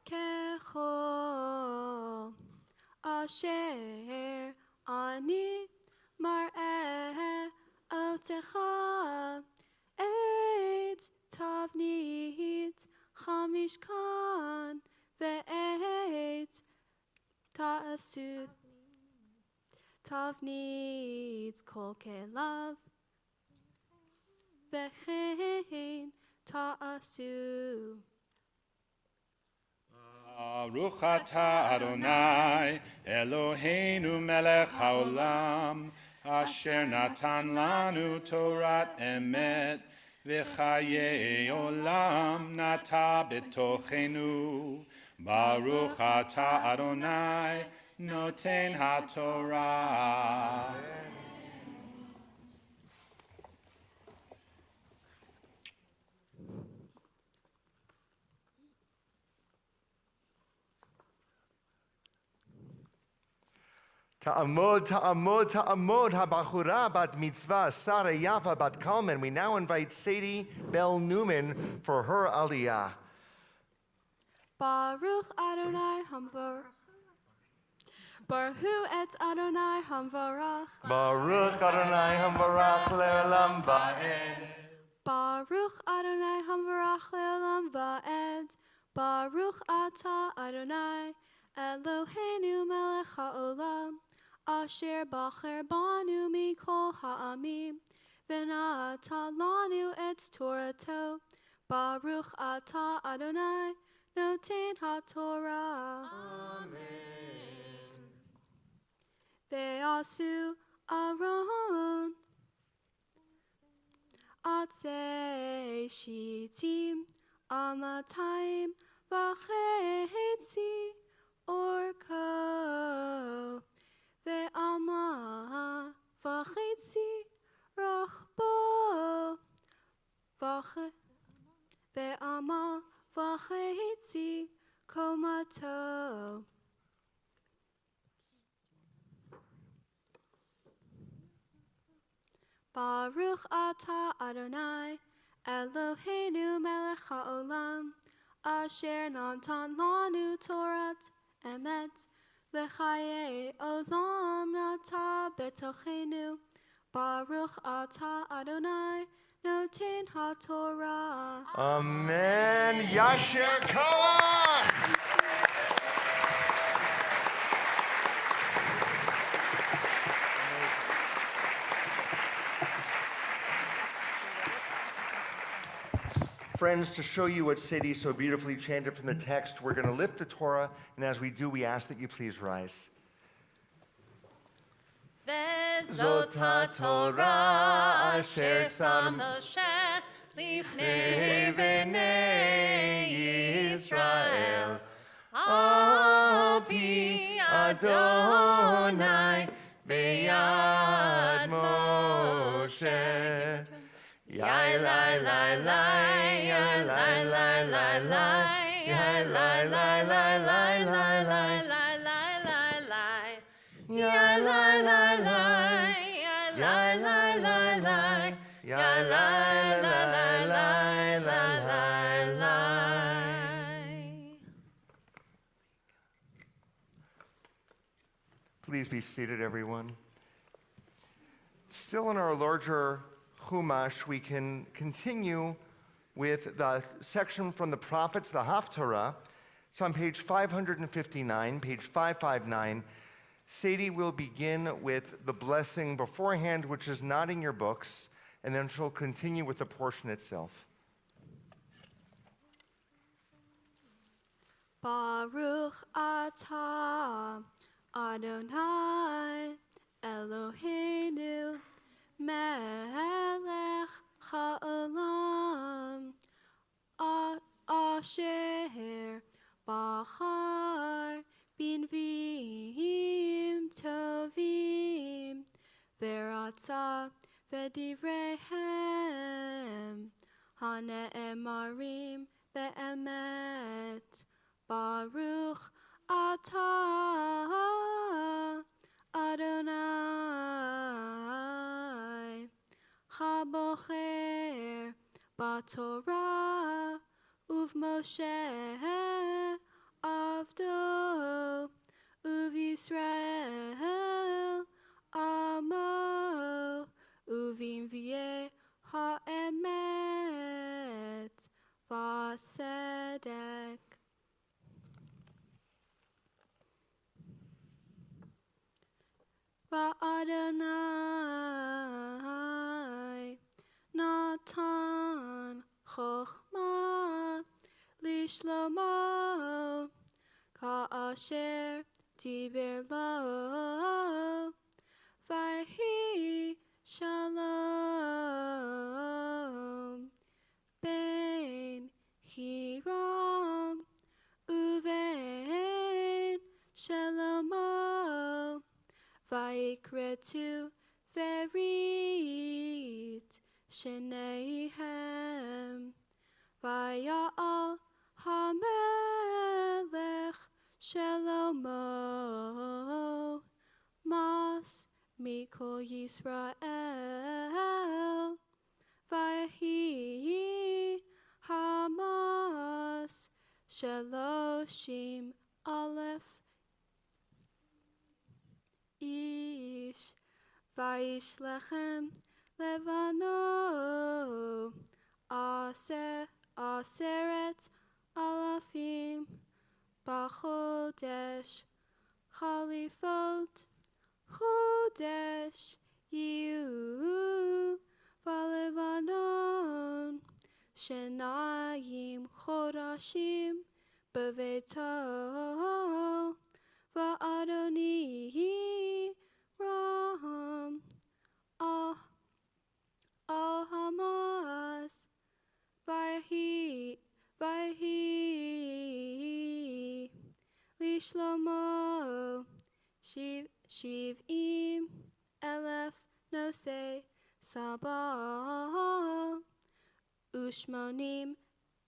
Kechol asher ani mar'eh otecha et tavnit chamishkan ve'et ta'asu tavnit kol kelav ve'chein ta'asu. Baruch atah Adonai Eloheinu melech haolam, asher natan lanu Torat emet, v'chayei olam nata b'tochenu. Baruch atah Adonai noten haTorah. Ta'amod, ta'amod, ta'amod, habachura bat mitzvah, Sarah Yafa bat Kalman. We now invite Sadie Bell Newman for her aliyah. Baruch Adonai Hamvarach. Baruch et Adonai Hamvarach. Baruch Adonai hamvarach le'olam va'ed. Baruch Adonai Hamvarach le'olam va'ed. Baruch Ata Adonai Eloheinu melech ha'olam. Asher bacher banu mikol ha'amim. V'na'ata lanu et Torato. Baruch Ata Adonai Noten HaTorah. Amen. Ve'asu Aaron Atzei Shitim Amatayim V'chetzi Orko Ve'ama V'chetzi Rachbo Ve'ama V'chetzi Komato. Baruch Ata Adonai Eloheinu melech ha'olam Asher natan lanu Torat emet V'chaye olam nata betochenu Baruch Ata Adonai Noten HaTorah. Amen. Yasher Koach. Friends, to show you what Sadie so beautifully chanted from the text, we're going to lift the Torah, and as we do, we ask that you please rise. Vezot HaTorah asher tzar Moshe lifnei bnei Yisrael. Al pi Adonai beyad Moshe. Yai lai lai lai, yai lai lai lai lai, yai lai lai lai lai lai lai lai lai lai lai. Yai lai lai lai, yai lai lai lai lai, yai lai lai lai lai lai lai lai. Please be seated, everyone. Still in our larger Chumash, we can continue with the section from the prophets, the Haftarah. It's on page 559, page 559. Sadie will begin with the blessing beforehand, which is not in your books, and then she'll continue with the portion itself. Baruch Atah Adonai Eloheinu Melech Ha'olam Asher Bachar Binvim Tovim Veratza V'direhem Hane'emarim Be'emet Baruch Atah Adonai Chabocher B'Torah Uv'Moshe Avdo Uv'Yisrael Amo Uv'Invieh Ha'emet V'Sedek. Va'Adonai Natan Chochma Lishlomo Ka'asher Diber lo Vayhi Shalom Ben Hiram Uvein Shalomo Vayikretu Verit Shneihem Vaya'al HaMelech Shalomo Mikol Yisrael, Vayehi Hamas, Shaloshim Aleph Ish, Vayishlachem Levano, Aseret Alafim, Bachodesh, Chalifot, Chodesh, Yihu, Valevanon, Shenayim, Chodashim, Beveto, Va'adoni, Raham, Al Hamas, Vayehi, Lishlomo, Shiv'im, Elef, Nosei, Sabal, Ushmonim,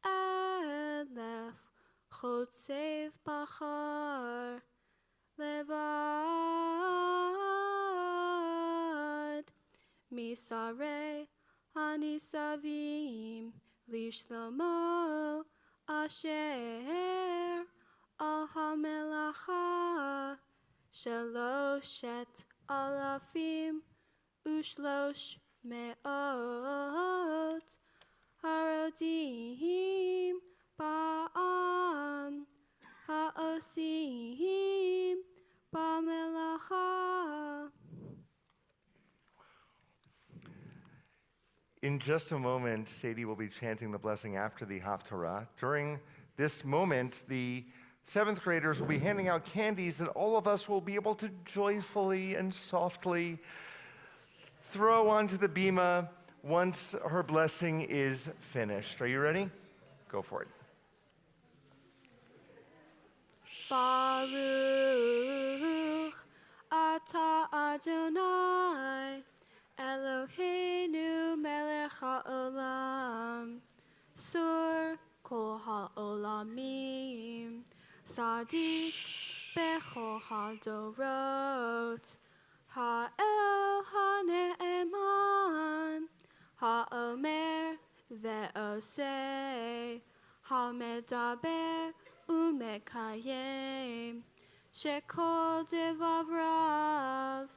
Elef, Chotsev, Bachar, Levad, Misarei, Hanisavim, Lishlomo, Asher, Al HaMelacha, Shaloshet Alafim, Ushlosh Me'ot, Harodim, Ba'am, Ha'osim, Ba'melacha. In just a moment, Sadie will be chanting the blessing after the Haftarah. During this moment, the 7th graders will be handing out candies that all of us will be able to joyfully and softly throw onto the bima once her blessing is finished. Are you ready? Go for it. Baruch Ata Adonai Eloheinu melech haolam Sur kol haolamim Sadie bechol hadorot Ha'el ha'ne'eman Ha'omer ve'osei Ha'medaber umekayem Shekol devavrav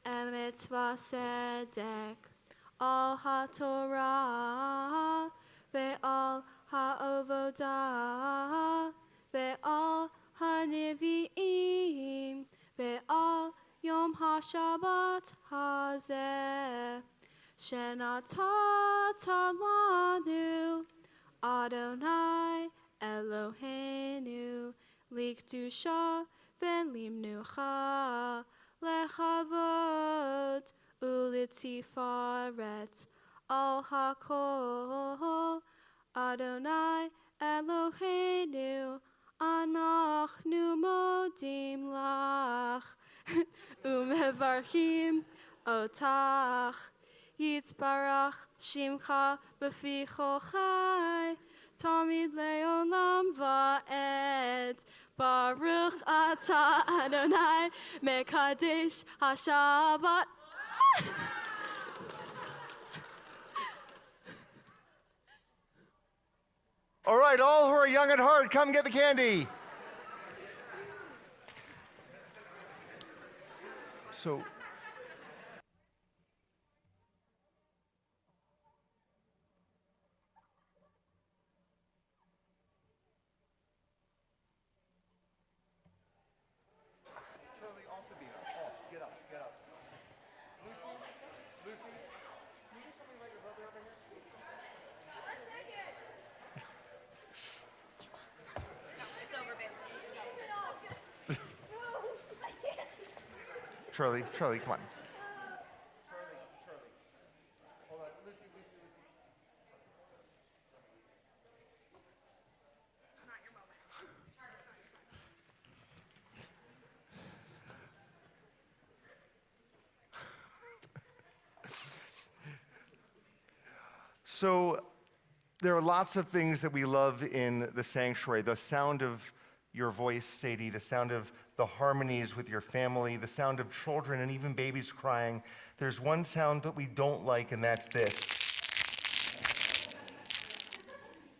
Emet v'sedek Al ha'torah Ve'al ha'ovodah Ve'al ha'nevi'im Ve'al Yom HaShabbat hazeh Shenatata lanu Adonai Eloheinu Likdusha ve'limnucha Lechavod ulitifaret Al hakol Adonai Eloheinu Anachnu modim lach Umevarchim otach Yitzbarach shimcha b'fi chai Tamid leolam va'ed Baruch ata Adonai Mekadesh HaShabbat. All right, all who are young at heart, come get the candy. So, Charlie, off the beam. Off. Get up. Get up. Lucy, can you do something about your brother over here? Charlie, come on. Charlie. Hold on. Lucy. It's not your moment. So, there are lots of things that we love in the sanctuary. The sound of your voice, Sadie, the sound of the harmonies with your family, the sound of children and even babies crying, there's one sound that we don't like, and that's this.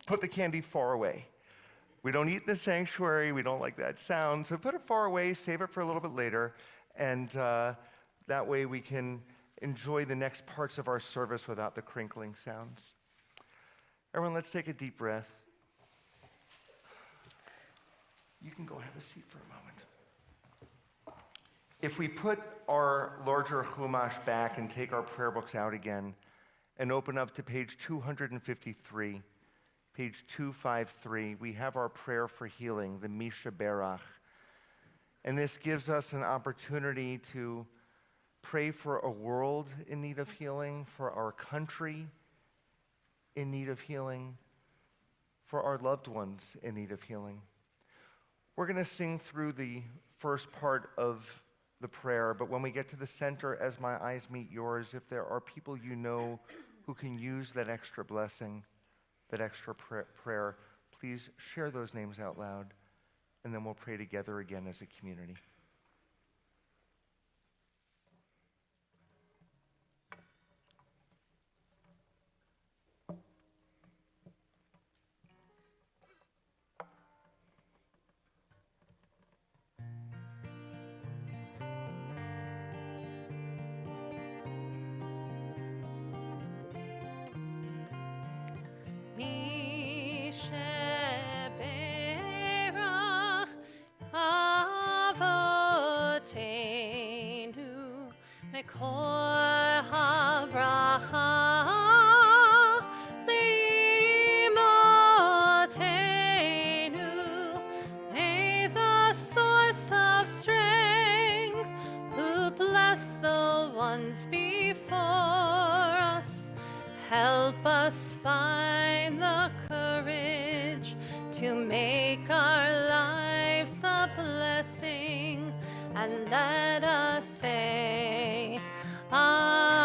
Put the candy far away. We don't eat in the sanctuary. We don't like that sound. So put it far away, save it for a little bit later, and that way we can enjoy the next parts of our service without the crinkling sounds. Everyone, let's take a deep breath. You can go have a seat for a moment. If we put our larger chumash back and take our prayer books out again and open up to page 253, page 253, we have our prayer for healing, the Misha Berach. And this gives us an opportunity to pray for a world in need of healing, for our country in need of healing, for our loved ones in need of healing. We're going to sing through the first part of the prayer, but when we get to the center, as my eyes meet yours, if there are people you know who can use that extra blessing, that extra prayer, please share those names out loud, and then we'll pray together again as a community. Help us find the courage to make our lives a blessing, and let us say, Amen.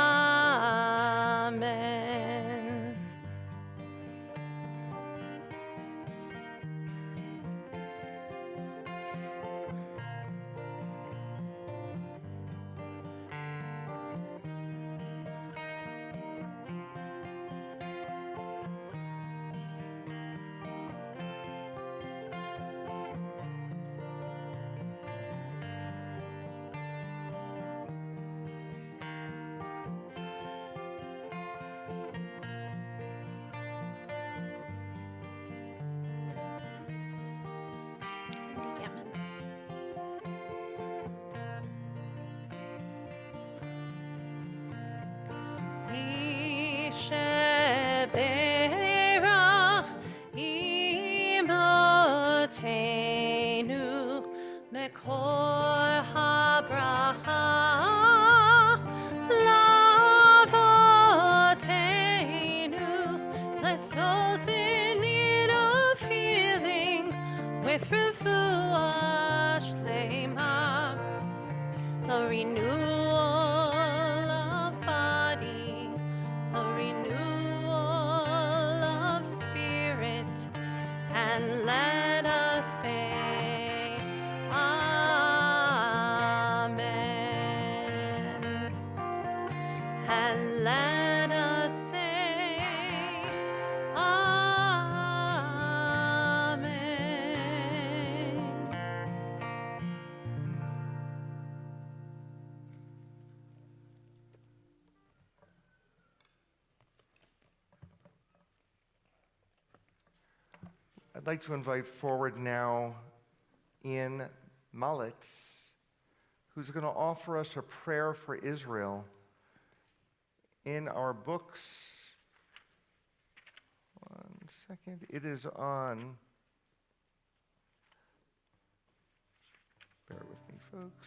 Sheberach imotenu mekor habracha lavotenu. Bless those in need of healing with refuah shlema, the renewal of body, the renewal of spirit, and let us say, Amen. And let us say, Amen. I'd like to invite forward now Ian Malitz, who's going to offer us a prayer for Israel. In our books, one second, it is on, bear with me, folks,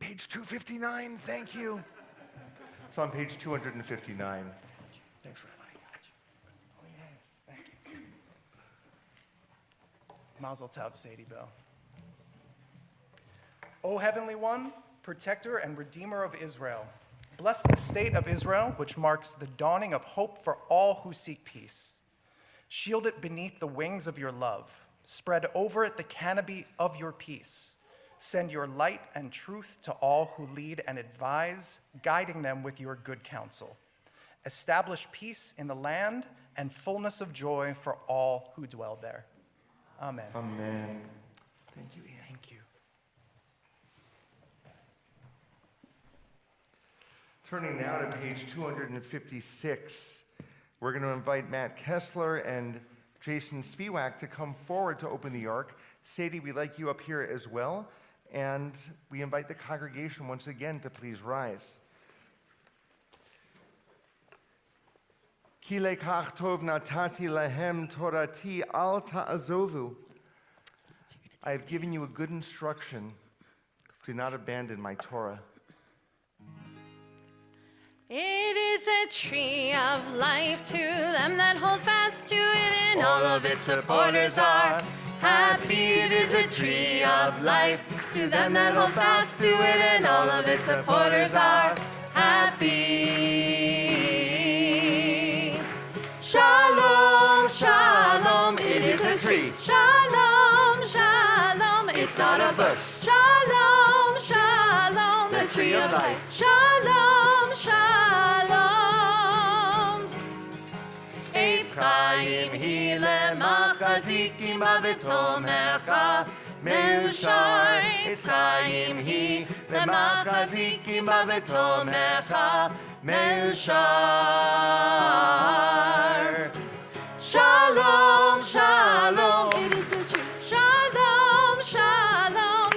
page 259, thank you. It's on page 259. Thanks, Rabbi. Oh, yeah. Thank you. Mazel tov, Sadie Bell. O Heavenly One, protector and redeemer of Israel, bless the state of Israel, which marks the dawning of hope for all who seek peace. Shield it beneath the wings of your love. Spread over it the canopy of your peace. Send your light and truth to all who lead and advise, guiding them with your good counsel. Establish peace in the land and fullness of joy for all who dwell there. Amen. Amen. Thank you, Ian. Thank you. Turning now to page 256, we're going to invite Matt Kessler and Jason Spiewak to come forward to open the ark. Sadie, we'd like you up here as well. And we invite the congregation once again to please rise. Ki lekach tov natati lahem torati al ta'azovu. I have given you a good instruction. Do not abandon my Torah. It is a tree of life to them that hold fast to it, and all of its supporters are happy. It is a tree of life to them that hold fast to it, and all of its supporters are happy. Shalom, shalom, it is a tree. Shalom, shalom, it's not a bush. Shalom, shalom, the tree of life. Shalom, shalom. Eitz chaim hi lemachazikim bavetomecha meushar. Eitz chaim hi lemachazikim bavetomecha meushar. Shalom, shalom, it is the truth. Shalom, shalom,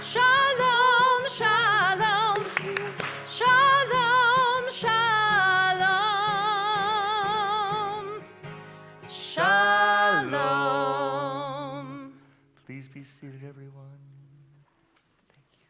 shalom, shalom, shalom, shalom, shalom. Please be seated, everyone. Thank you.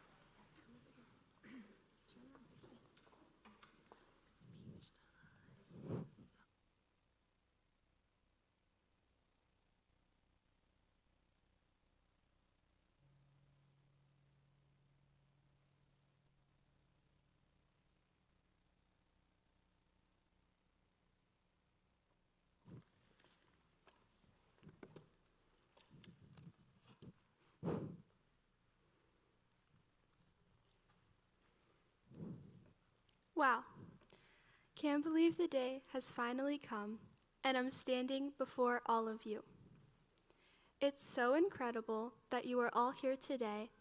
Wow. Can't believe the day has finally come, and I'm standing before all of you. It's so incredible that you are all here today,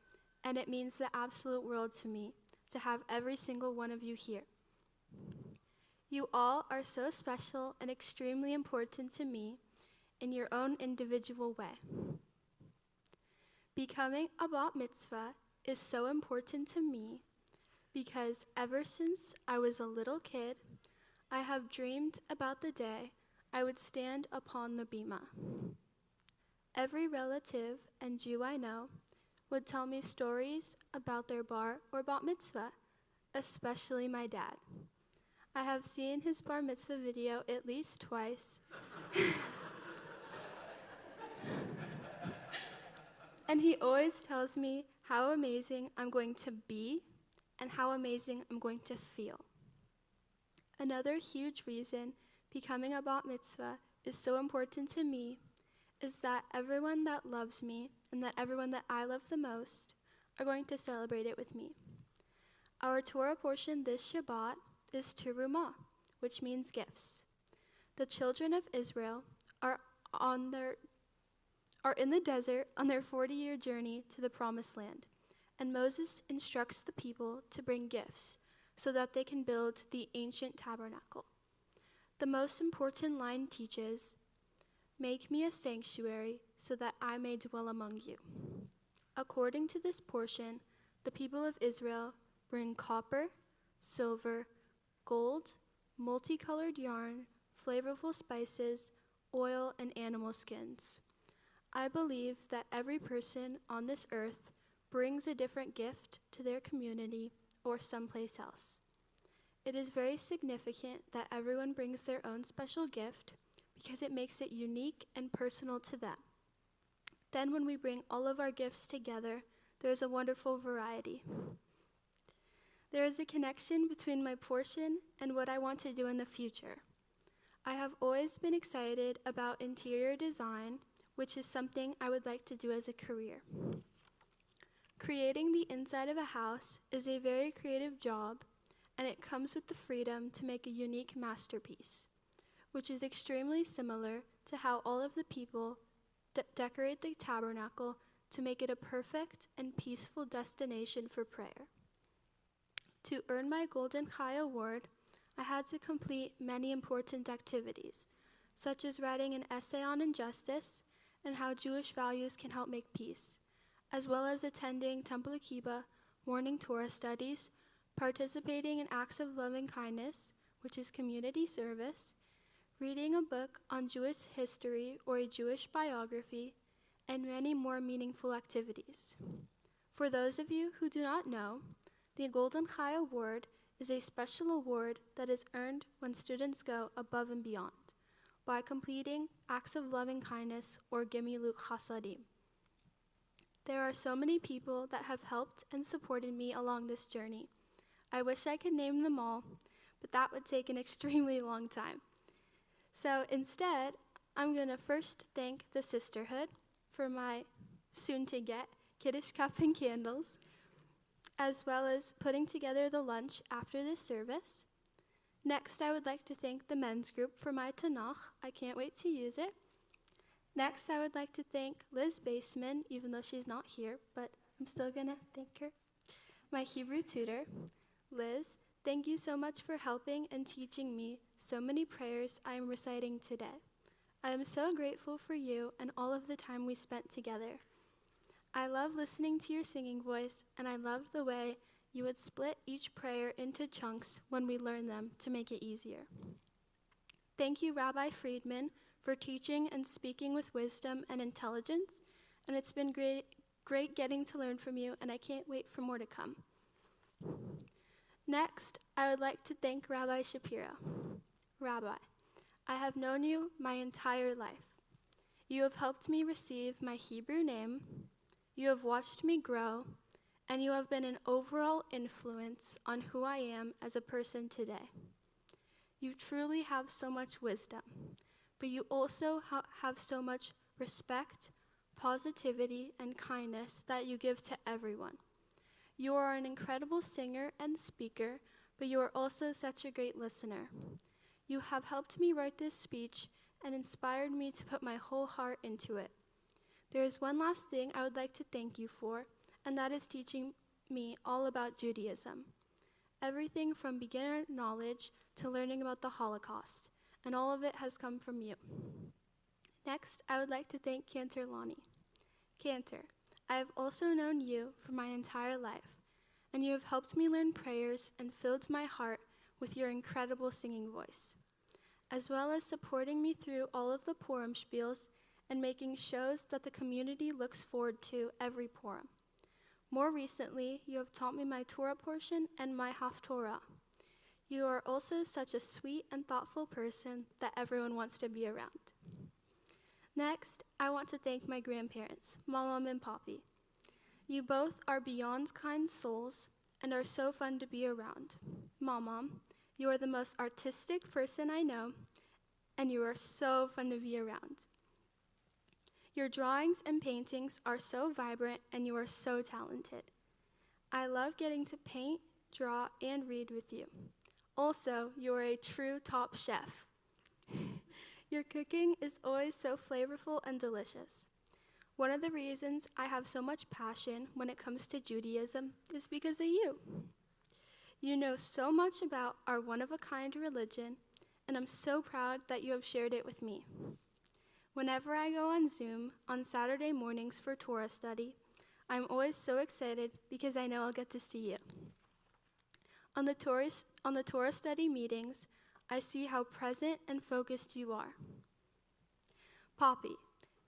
and it means the absolute world to me to have every single one of you here. You all are so special and extremely important to me in your own individual way. Becoming a bat mitzvah is so important to me because ever since I was a little kid, I have dreamed about the day I would stand upon the bima. Every relative and Jew I know would tell me stories about their bar or bat mitzvah, especially my dad. I have seen his bar mitzvah video at least twice. And he always tells me how amazing I'm going to be and how amazing I'm going to feel. Another huge reason becoming a bat mitzvah is so important to me is that everyone that loves me and that everyone that I love the most are going to celebrate it with me. Our Torah portion this Shabbat is Terumah, which means gifts. The children of Israel are in the desert on their 40-year journey to the Promised Land, and Moses instructs the people to bring gifts so that they can build the ancient tabernacle. The most important line teaches, "Make me a sanctuary so that I may dwell among you." According to this portion, the people of Israel bring copper, silver, gold, multicolored yarn, flavorful spices, oil, and animal skins. I believe that every person on this earth brings a different gift to their community or someplace else. It is very significant that everyone brings their own special gift because it makes it unique and personal to them. Then when we bring all of our gifts together, there is a wonderful variety. There is a connection between my portion and what I want to do in the future. I have always been excited about interior design, which is something I would like to do as a career. Creating the inside of a house is a very creative job, and it comes with the freedom to make a unique masterpiece, which is extremely similar to how all of the people decorate the tabernacle to make it a perfect and peaceful destination for prayer. To earn my Golden Chai Award, I had to complete many important activities, such as writing an essay on injustice and how Jewish values can help make peace, as well as attending Temple Akiba, morning Torah studies, participating in acts of loving kindness, which is community service, reading a book on Jewish history or a Jewish biography, and many more meaningful activities. For those of you who do not know, the Golden Chai Award is a special award that is earned when students go above and beyond by completing acts of loving kindness or Gemilut Chasadim. There are so many people that have helped and supported me along this journey. I wish I could name them all, but that would take an extremely long time. So instead, I'm going to first thank the sisterhood for my soon-to-get Kiddush cup and candles, as well as putting together the lunch after this service. Next, I would like to thank the men's group for my Tanakh. I can't wait to use it. Next, I would like to thank Liz Baseman, even though she's not here, but I'm still going to thank her. My Hebrew tutor. Liz, thank you so much for helping and teaching me so many prayers I am reciting today. I am so grateful for you and all of the time we spent together. I love listening to your singing voice, and I loved the way you would split each prayer into chunks when we learned them to make it easier. Thank you, Rabbi Friedman, for teaching and speaking with wisdom and intelligence, and it's been great getting to learn from you, and I can't wait for more to come. Next, I would like to thank Rabbi Shapiro. Rabbi, I have known you my entire life. You have helped me receive my Hebrew name, you have watched me grow, and you have been an overall influence on who I am as a person today. You truly have so much wisdom, but you also have so much respect, positivity, and kindness that you give to everyone. You are an incredible singer and speaker, but you are also such a great listener. You have helped me write this speech and inspired me to put my whole heart into it. There is one last thing I would like to thank you for, and that is teaching me all about Judaism. Everything from beginner knowledge to learning about the Holocaust, and all of it has come from you. Next, I would like to thank Cantor Lonnie. Cantor, I have also known you for my entire life, and you have helped me learn prayers and filled my heart with your incredible singing voice, as well as supporting me through all of the Purim spiels and making shows that the community looks forward to every Purim. More recently, you have taught me my Torah portion and my Haftorah. You are also such a sweet and thoughtful person that everyone wants to be around. Next, I want to thank my grandparents, Mom and Poppy. You both are beyond kind souls and are so fun to be around. Mom, you are the most artistic person I know, and you are so fun to be around. Your drawings and paintings are so vibrant, and you are so talented. I love getting to paint, draw, and read with you. Also, you are a true top chef. Your cooking is always so flavorful and delicious. One of the reasons I have so much passion when it comes to Judaism is because of you. You know so much about our one-of-a-kind religion, and I'm so proud that you have shared it with me. Whenever I go on Zoom on Saturday mornings for Torah study, I'm always so excited because I know I'll get to see you. On the Torah study meetings, I see how present and focused you are. Poppy,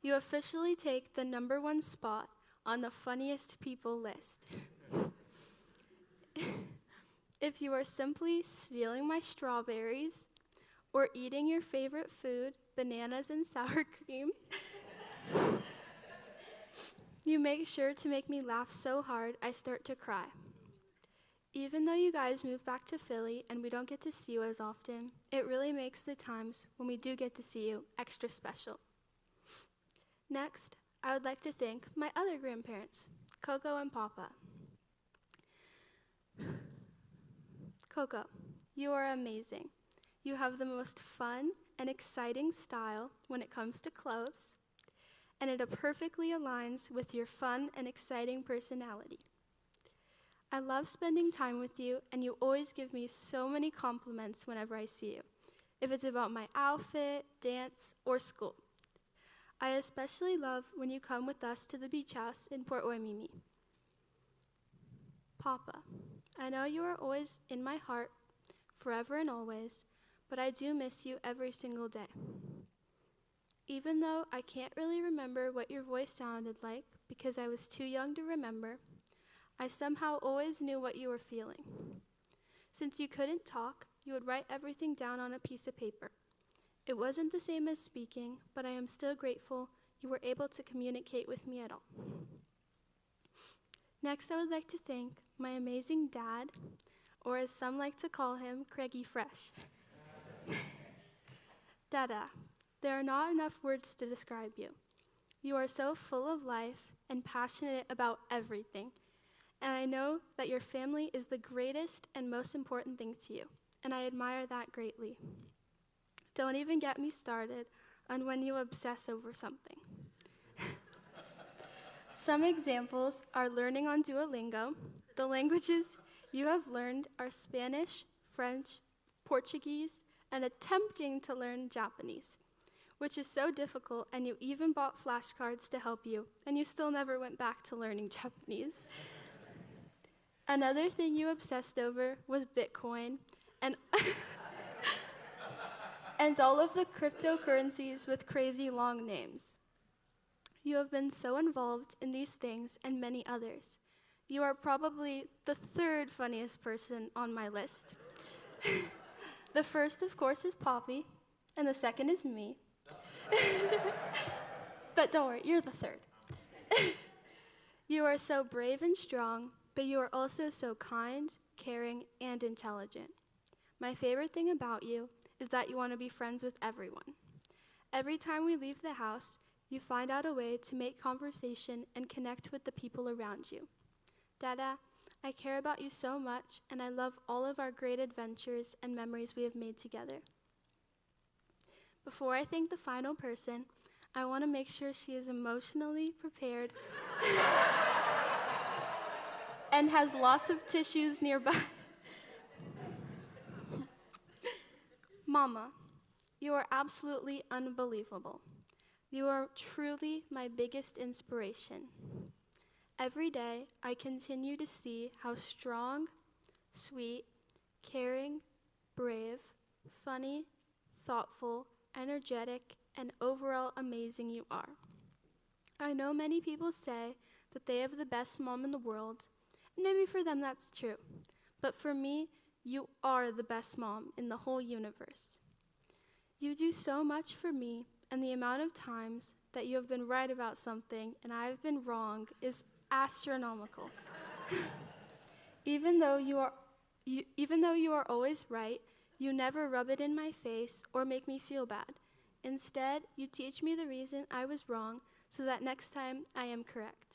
you officially take the #1 spot on the funniest people list. If you are simply stealing my strawberries or eating your favorite food, bananas and sour cream, you make sure to make me laugh so hard I start to cry. Even though you guys moved back to Philly and we don't get to see you as often, it really makes the times when we do get to see you extra special. Next, I would like to thank my other grandparents, Coco and Papa. Coco, you are amazing. You have the most fun and exciting style when it comes to clothes, and it perfectly aligns with your fun and exciting personality. I love spending time with you, and you always give me so many compliments whenever I see you, if it's about my outfit, dance, or school. I especially love when you come with us to the beach house in Port Hueneme. Papa, I know you are always in my heart, forever and always, but I do miss you every single day. Even though I can't really remember what your voice sounded like because I was too young to remember, I somehow always knew what you were feeling. Since you couldn't talk, you would write everything down on a piece of paper. It wasn't the same as speaking, but I am still grateful you were able to communicate with me at all. Next, I would like to thank my amazing dad, or as some like to call him, Craigie Fresh. Dada, there are not enough words to describe you. You are so full of life and passionate about everything, and I know that your family is the greatest and most important thing to you, and I admire that greatly. Don't even get me started on when you obsess over something. Some examples are learning on Duolingo. The languages you have learned are Spanish, French, Portuguese, and attempting to learn Japanese, which is so difficult, and you even bought flashcards to help you, and you still never went back to learning Japanese. Another thing you obsessed over was Bitcoin and and all of the cryptocurrencies with crazy long names. You have been so involved in these things and many others. You are probably the third funniest person on my list. The first, of course, is Poppy, and the second is me. But don't worry, you're the third. You are so brave and strong, but you are also so kind, caring, and intelligent. My favorite thing about you is that you want to be friends with everyone. Every time we leave the house, you find out a way to make conversation and connect with the people around you. Dada, I care about you so much, and I love all of our great adventures and memories we have made together. Before I thank the final person, I want to make sure she is emotionally prepared and has lots of tissues nearby. Mama, you are absolutely unbelievable. You are truly my biggest inspiration. Every day, I continue to see how strong, sweet, caring, brave, funny, thoughtful, energetic, and overall amazing you are. I know many people say that they have the best mom in the world, and maybe for them that's true. But for me, you are the best mom in the whole universe. You do so much for me, and the amount of times that you have been right about something and I have been wrong is astronomical. Even though you are always right, you never rub it in my face or make me feel bad. Instead, you teach me the reason I was wrong so that next time I am correct.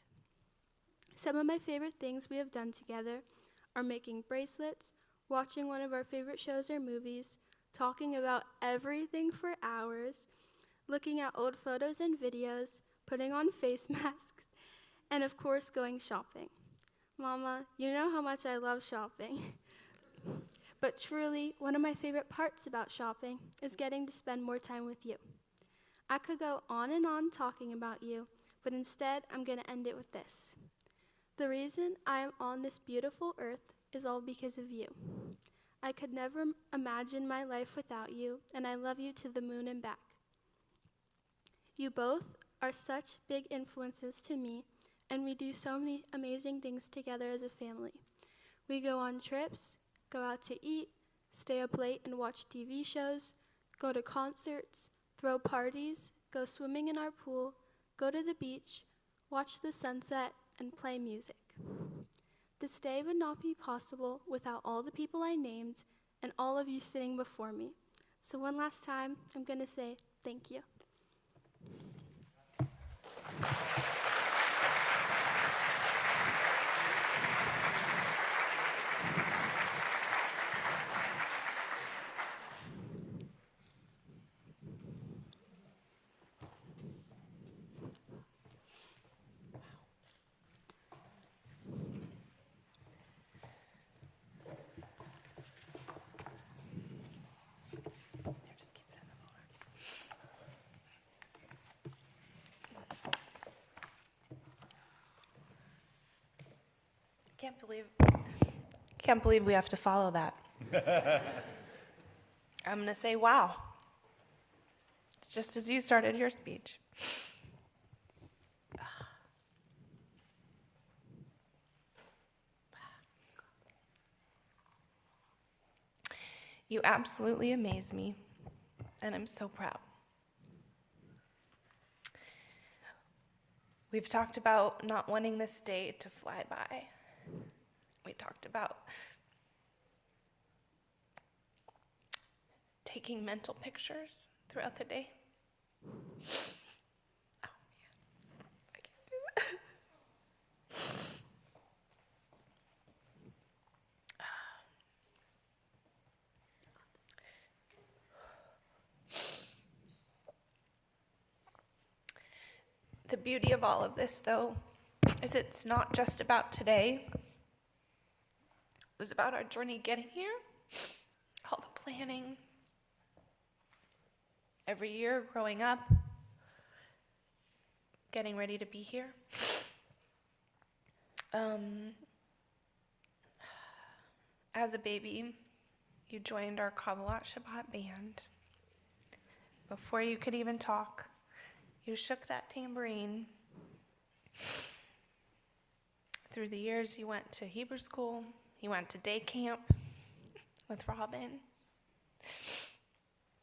Some of my favorite things we have done together are making bracelets, watching one of our favorite shows or movies, talking about everything for hours, looking at old photos and videos, putting on face masks, and of course going shopping. Mama, you know how much I love shopping. But truly, one of my favorite parts about shopping is getting to spend more time with you. I could go on and on talking about you, but instead I'm going to end it with this. The reason I am on this beautiful earth is all because of you. I could never imagine my life without you, and I love you to the moon and back. You both are such big influences to me, and we do so many amazing things together as a family. We go on trips, go out to eat, stay up late and watch TV shows, go to concerts, throw parties, go swimming in our pool, go to the beach, watch the sunset, and play music. This day would not be possible without all the people I named and all of you sitting before me. So one last time, I'm going to say thank you. Can't believe we have to follow that. I'm going to say, wow. Just as you started your speech. You absolutely amaze me, and I'm so proud. We've talked about not wanting this day to fly by. We talked about taking mental pictures throughout the day. Oh, man. I can't do that. The beauty of all of this, though, is it's not just about today. It was about our journey getting here, all the planning, every year growing up, getting ready to be here. As a baby, you joined our Kabbalat Shabbat band. Before you could even talk, you shook that tambourine. Through the years, you went to Hebrew school. You went to day camp with Robin.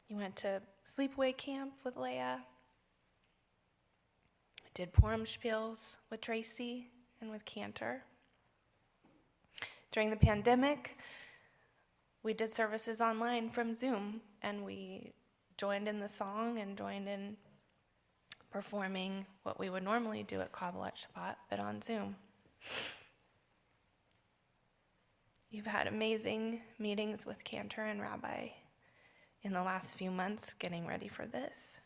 You went to sleepaway camp with Leah. Did Purim spiels with Tracy and with Cantor. During the pandemic, we did services online from Zoom, and we joined in the song and joined in performing what we would normally do at Kabbalat Shabbat, but on Zoom. You've had amazing meetings with Cantor and Rabbi in the last few months getting ready for this.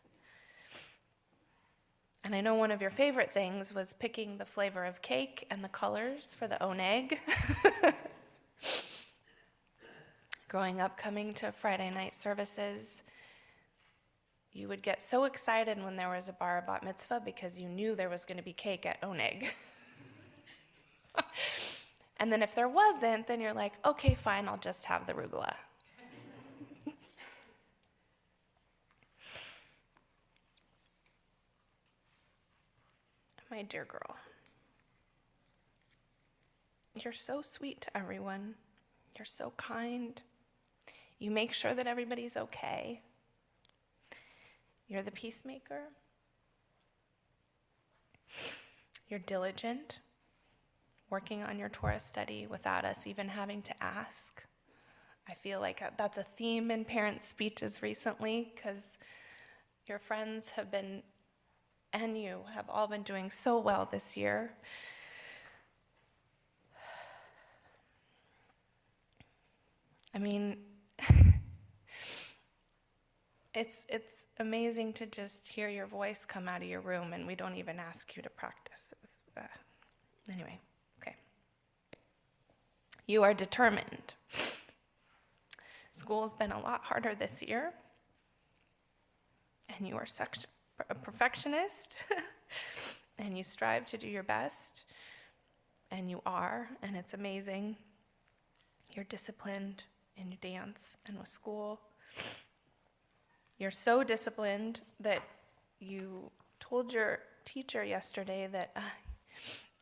And I know one of your favorite things was picking the flavor of cake and the colors for the oneg. Growing up, coming to Friday night services, you would get so excited when there was a bar bat mitzvah because you knew there was going to be cake at oneg. And then if there wasn't, then you're like, okay, fine, I'll just have the rugula. My dear girl, you're so sweet to everyone. You're so kind. You make sure that everybody's okay. You're the peacemaker. You're diligent, working on your Torah study without us even having to ask. I feel like that's a theme in parent speeches recently, because your friends have been, and you have all been doing so well this year. I mean, it's amazing to just hear your voice come out of your room and we don't even ask you to practice. Anyway, okay. You are determined. School's been a lot harder this year, and you are such a perfectionist, and you strive to do your best, and you are, and it's amazing. You're disciplined in your dance and with school. You're so disciplined that you told your teacher yesterday that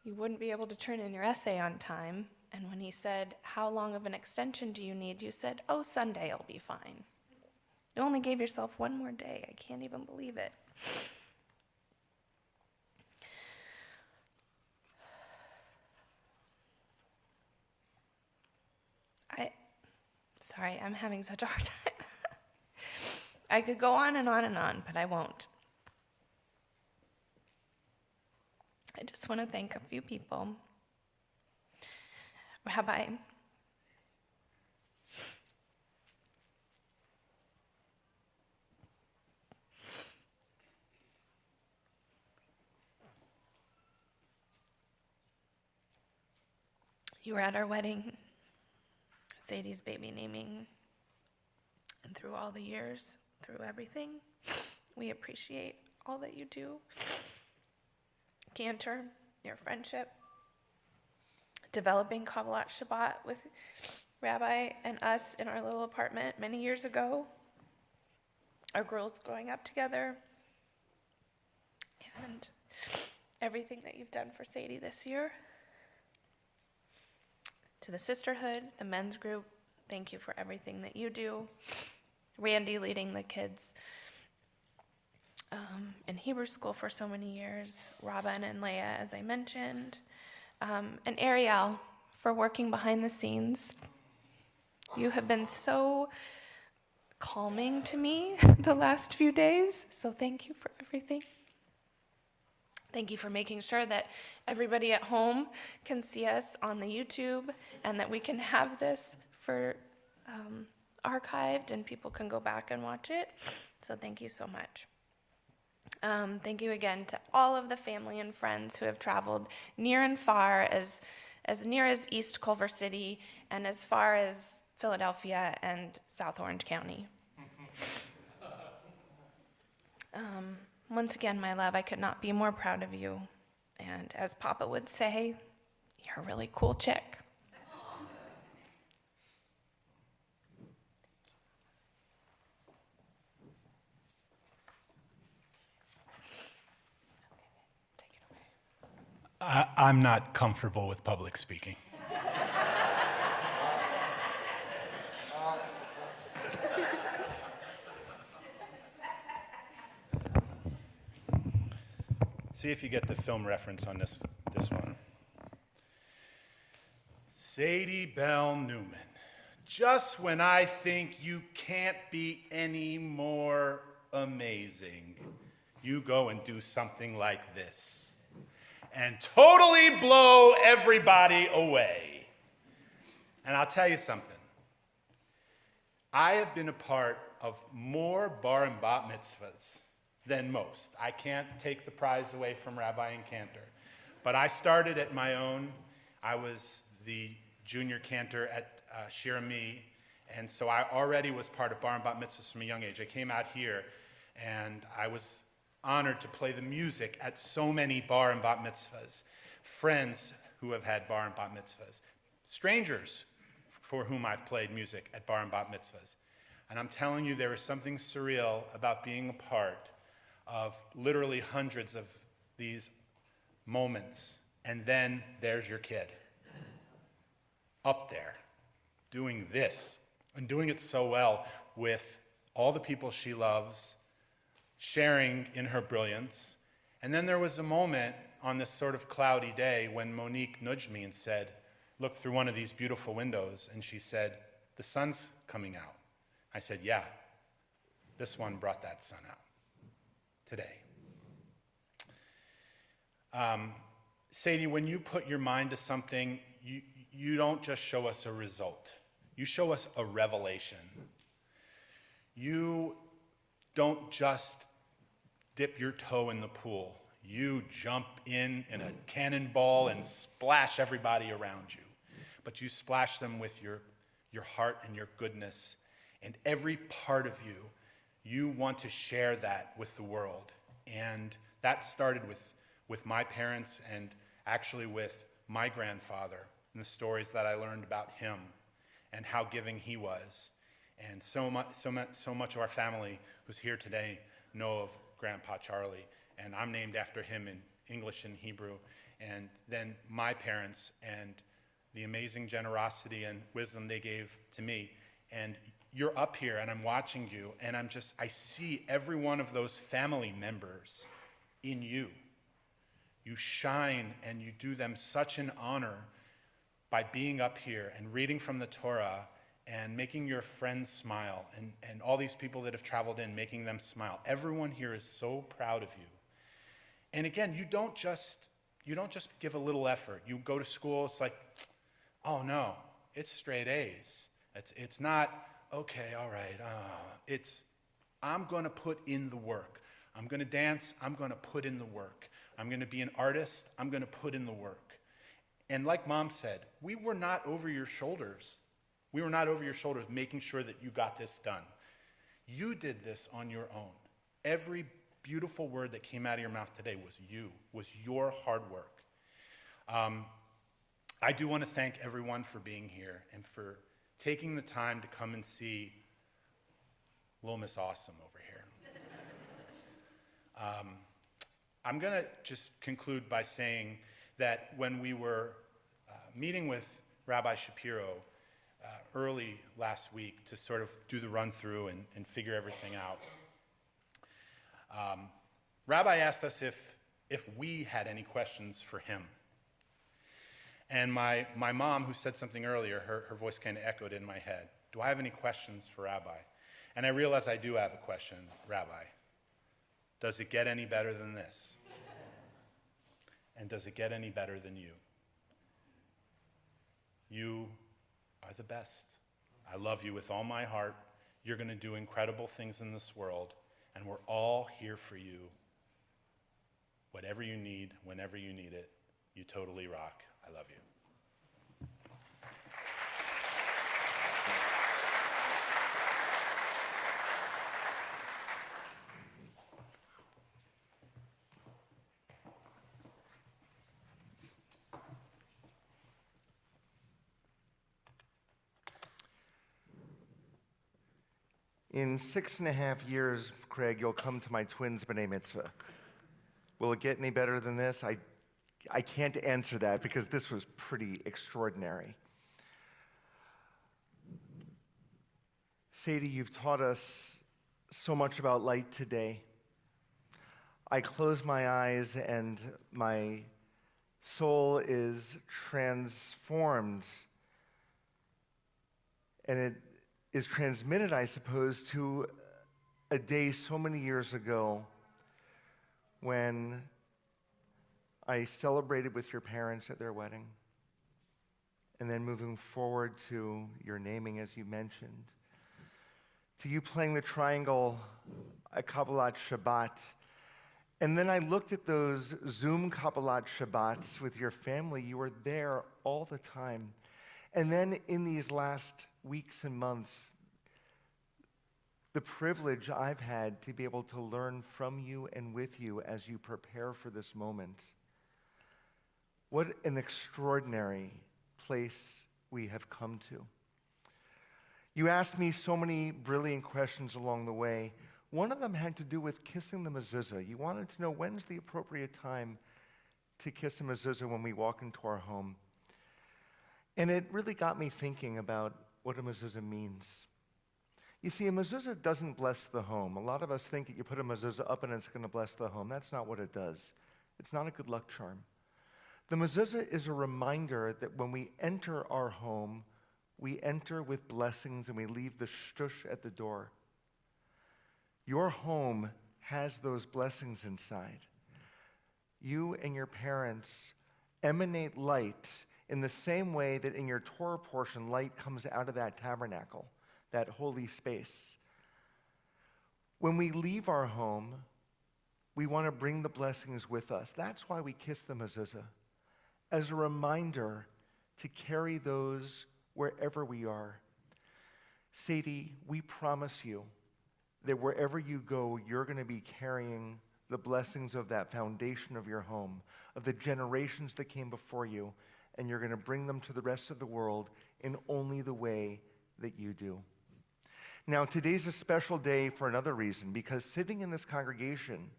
you wouldn't be able to turn in your essay on time. And when he said, how long of an extension do you need? You said, oh, Sunday will be fine. You only gave yourself one more day. I can't even believe it. Sorry, I'm having such a hard time. I could go on and on and on, but I won't. just want to thank a few people. Rabbi, you were at our wedding, Sadie's baby naming, and through all the years, through everything, we appreciate all that you do. Cantor, your friendship, developing Kabbalat Shabbat with Rabbi and us in our little apartment many years ago, our girls growing up together, and everything that you've done for Sadie this year. To the sisterhood, the men's group, thank you for everything that you do. Randy leading the kids in Hebrew school for so many years. Robin and Leah, as I mentioned. And Ariel for working behind the scenes. You have been so calming to me the last few days, so thank you for everything. Thank you for making sure that everybody at home can see us on the YouTube and that we can have this for archived and people can go back and watch it. So thank you so much. Thank you again to all of the family and friends who have traveled near and far, as near as East Culver City and as far as Philadelphia and South Orange County. Once again, my love, I could not be more proud of you. And as Papa would say, you're a really cool chick. I'm not comfortable with public speaking. See if you get the film reference on this one. Sadie Bell Newman. Just when I think you can't be any more amazing, you go and do something like this and totally blow everybody away. And I'll tell you something. I have been a part of more bar and bat mitzvahs than most. I can't take the prize away from Rabbi and Cantor. But I started at my own. I was the junior cantor at Shirami, and so I already was part of bar and bat mitzvahs from a young age. I came out here, and I was honored to play the music at so many bar and bat mitzvahs. Friends who have had bar and bat mitzvahs. Strangers for whom I've played music at bar and bat mitzvahs. And I'm telling you, there is something surreal about being a part of literally hundreds of these moments. And then there's your kid up there doing this and doing it so well with all the people she loves, sharing in her brilliance. And then there was a moment on this sort of cloudy day when Monique nudged me and said, look through one of these beautiful windows, and she said, the sun's coming out. I said, yeah, this one brought that sun out today. Sadie, when you put your mind to something, you don't just show us a result. You show us a revelation. You don't just dip your toe in the pool. You jump in a cannonball and splash everybody around you. But you splash them with your heart and your goodness. And every part of you, you want to share that with the world. And that started with my parents and actually with my grandfather and the stories that I learned about him and how giving he was. And so much of our family who's here today know of Grandpa Charlie. And I'm named after him in English and Hebrew. And then my parents and the amazing generosity and wisdom they gave to me. And you're up here and I'm watching you and I see every one of those family members in you. You shine and you do them such an honor by being up here and reading from the Torah and making your friends smile and all these people that have traveled in, making them smile. Everyone here is so proud of you. And again, you don't just You don't just give a little effort. You go to school, it's like, oh no, it's straight A's. It's not, okay, all right, it's, I'm gonna put in the work. I'm gonna dance, I'm gonna put in the work. I'm gonna be an artist, I'm gonna put in the work. And like Mom said, we were not over your shoulders. We were not over your shoulders making sure that you got this done. You did this on your own. Every beautiful word that came out of your mouth today was your hard work. I do want to thank everyone for being here and for taking the time to come and see Little Miss Awesome over here. I'm going to just conclude by saying that when we were meeting with Rabbi Shapiro early last week to sort of do the run-through and figure everything out, Rabbi asked us if we had any questions for him. And my mom, who said something earlier, her voice kind of echoed in my head. Do I have any questions for Rabbi? And I realize I do have a question, Rabbi. Does it get any better than this? And does it get any better than you? You are the best. I love you with all my heart. You're going to do incredible things in this world, and we're all here for you. Whatever you need, whenever you need it, you totally rock. I love you. In 6.5 years, Craig, you'll come to my twins' B'nai Mitzvah. Will it get any better than this? I can't answer that because this was pretty extraordinary. Sadie, you've taught us so much about light today. I close my eyes and my soul is transformed, and it is transmitted, I suppose, to a day so many years ago when I celebrated with your parents at their wedding, and then moving forward to your naming, as you mentioned, to you playing the triangle at Kabbalat Shabbat. And then I looked at those Zoom Kabbalat Shabbats with your family. You were there all the time. And then in these last weeks and months, the privilege I've had to be able to learn from you and with you as you prepare for this moment. What an extraordinary place we have come to. You asked me so many brilliant questions along the way. One of them had to do with kissing the mezuzah. You wanted to know when's the appropriate time to kiss a mezuzah when we walk into our home. And it really got me thinking about what a mezuzah means. You see, a mezuzah doesn't bless the home. A lot of us think that you put a mezuzah up and it's going to bless the home. That's not what it does. It's not a good luck charm. The mezuzah is a reminder that when we enter our home, we enter with blessings and we leave the shtush at the door. Your home has those blessings inside. You and your parents emanate light in the same way that in your Torah portion, light comes out of that tabernacle, that holy space. When we leave our home, we want to bring the blessings with us. That's why we kiss the mezuzah, as a reminder to carry those wherever we are. Sadie, we promise you that wherever you go, you're going to be carrying the blessings of that foundation of your home, of the generations that came before you, and you're going to bring them to the rest of the world in only the way that you do. Now, today's a special day for another reason, because sitting in this congregation,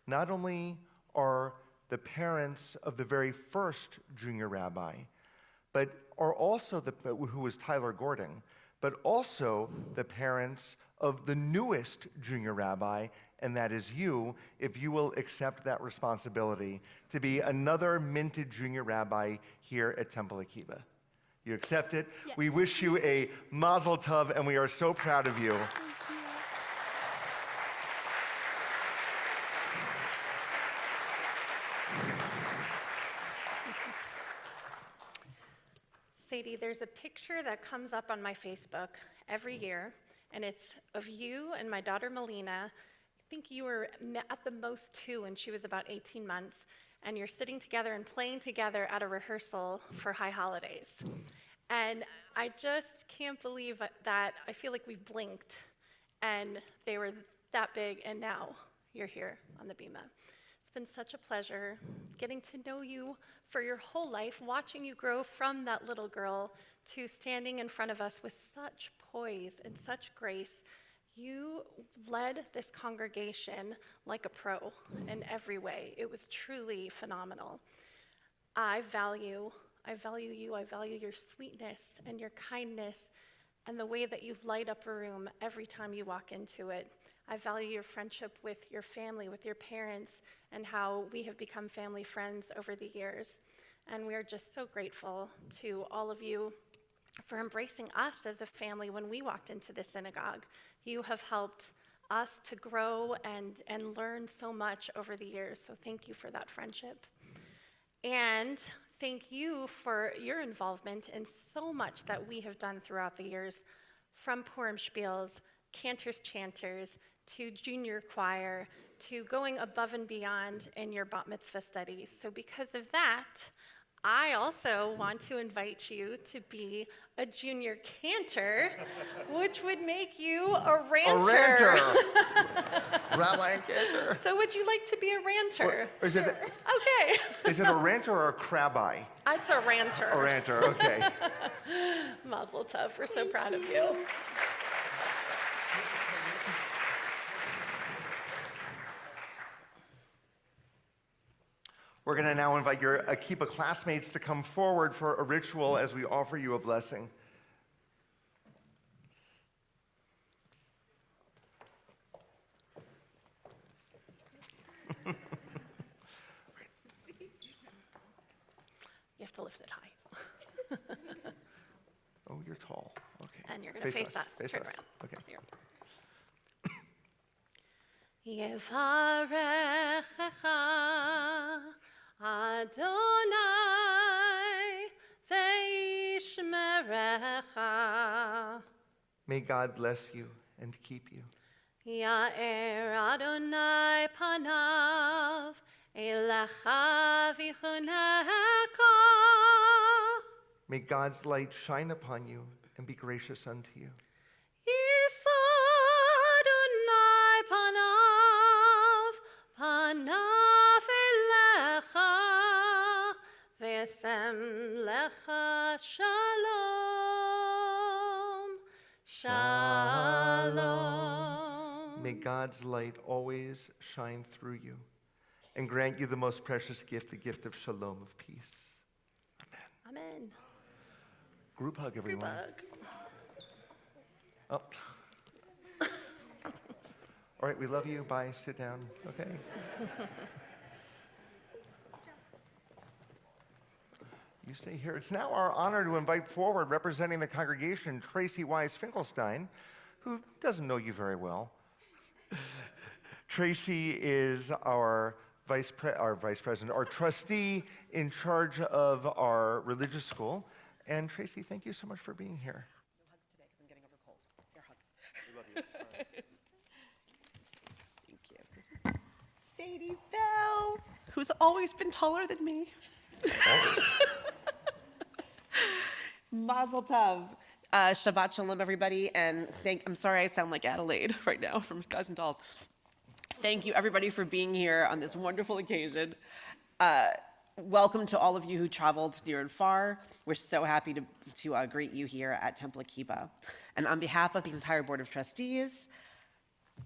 not only are the parents of the very first junior rabbi, but are also who was Tyler Gordon, but also the parents of the newest junior rabbi, and that is you, if you will accept that responsibility to be another minted junior rabbi here at Temple Akiba. You accept it? Yes. We wish you a mazel tov, and we are so proud of you. Sadie, there's a picture that comes up on my Facebook every year, and it's of you and my daughter Melina. I think you were at the most 2 and she was about 18 months, and you're sitting together and playing together at a rehearsal for High Holidays. And I just can't believe that I feel like we've blinked and they were that big, and now you're here on the Bima. It's been such a pleasure getting to know you for your whole life, watching you grow from that little girl to standing in front of us with such poise and such grace. You led this congregation like a pro in every way. It was truly phenomenal. I value you. I value your sweetness and your kindness and the way that you light up a room every time you walk into it. I value your friendship with your family, with your parents, and how we have become family friends over the years. And we are just so grateful to all of you for embracing us as a family when we walked into the synagogue. You have helped us to grow and learn so much over the years, so thank you for that friendship. And thank you for your involvement in so much that we have done throughout the years, from Purim spiels, Cantors Chanters, to junior choir, to going above and beyond in your bat mitzvah studies. So because of that, I also want to invite you to be a junior cantor, which would make you a ranter. A ranter. Rabbi and cantor. So would you like to be a ranter? Or is it, Okay. is it a ranter or a crabbi? It's a ranter. A ranter, okay. Mazel tov, we're so proud of you. We're going to now invite your Akiba classmates to come forward for a ritual as we offer you a blessing. You have to lift it high. Oh, you're tall. Okay. And you're going to face us. Face Turn us. around. Okay. Here. Yevarechecha Adonai ve'ishmerecha. May God bless you and keep you. Ya'er Adonai panav elecha v'choneka. May God's light shine upon you and be gracious unto you. Yisa Adonai panav elecha v'yasem lecha shalom. Shalom. May God's light always shine through you and grant you the most precious gift, the gift of shalom, of peace. Amen. Group hug, everyone. Group hug. Oh. All right, we love you. Bye. Sit down. Okay. You stay here. It's now our honor to invite forward, representing the congregation, Tracy Wise Finkelstein, who doesn't know you very well. Tracy is our vice president, our trustee in charge of our religious school. And Tracy, thank you so much for being here. No hugs today because I'm getting over cold. Air hugs. We love you. Thank you. Sadie Bell, who's always been taller than me. Mazel tov. Shabbat shalom, everybody. And I'm sorry I sound like Adelaide right now from Guys and Dolls. Thank you, everybody, for being here on this wonderful occasion. Welcome to all of you who traveled near and far. We're so happy to greet you here at Temple Akiba. And on behalf of the entire Board of Trustees,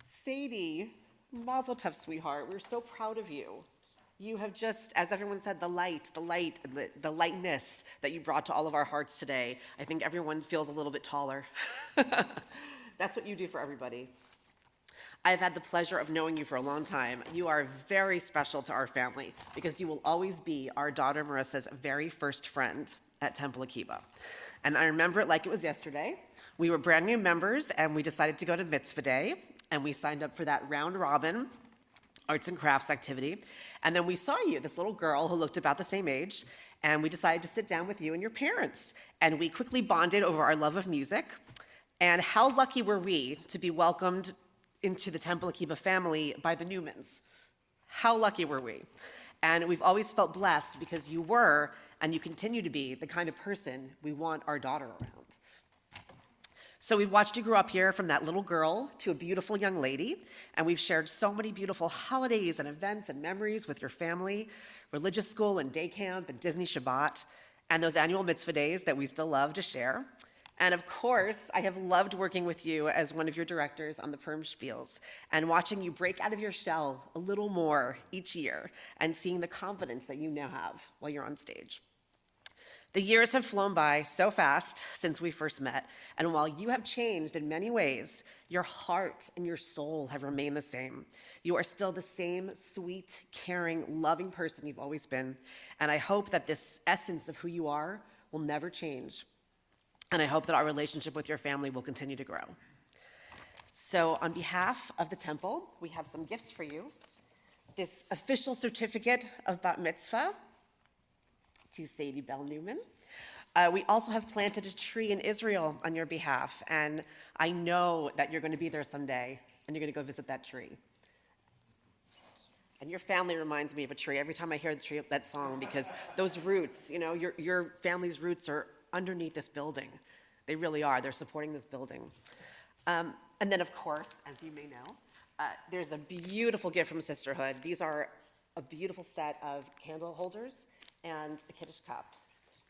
Sadie, Mazel tov, sweetheart. We're so proud of you. You have just, as everyone said, the lightness that you brought to all of our hearts today. I think everyone feels a little bit taller. That's what you do for everybody. I've had the pleasure of knowing you for a long time. You are very special to our family because you will always be our daughter Marissa's very first friend at Temple Akiba. And I remember it like it was yesterday. We were brand new members and we decided to go to Mitzvah Day and we signed up for that round robin arts and crafts activity. And then we saw you, this little girl who looked about the same age, And we decided to sit down with you and your parents. And we quickly bonded over our love of music. And how lucky were we to be welcomed into the Temple Akiba family by the Newmans? How lucky were we? And we've always felt blessed because you were, and you continue to be, the kind of person we want our daughter around. So we've watched you grow up here from that little girl to a beautiful young lady, and we've shared so many beautiful holidays and events and memories with your family, religious school and day camp and Disney Shabbat, and those annual mitzvah days that we still love to share. And of course, I have loved working with you as one of your directors on the Perm Spiels and watching you break out of your shell a little more each year and seeing the confidence that you now have while you're on stage. The years have flown by so fast since we first met, and while you have changed in many ways, your heart and your soul have remained the same. You are still the same sweet, caring, loving person you've always been, and I hope that this essence of who you are will never change, and I hope that our relationship with your family will continue to grow. So on behalf of the temple, we have some gifts for you. This official certificate of Bat Mitzvah, to Sadie Bell Newman. We also have planted a tree in Israel on your behalf, and I know that you're going to be there someday, and you're going to go visit that tree. And your family reminds me of a tree every time I hear the tree, that song, because those roots, you know, your family's roots are underneath this building. They really are. They're supporting this building. And then, of course, as you may know, there's a beautiful gift from Sisterhood. These are a beautiful set of candle holders and a Kiddush cup.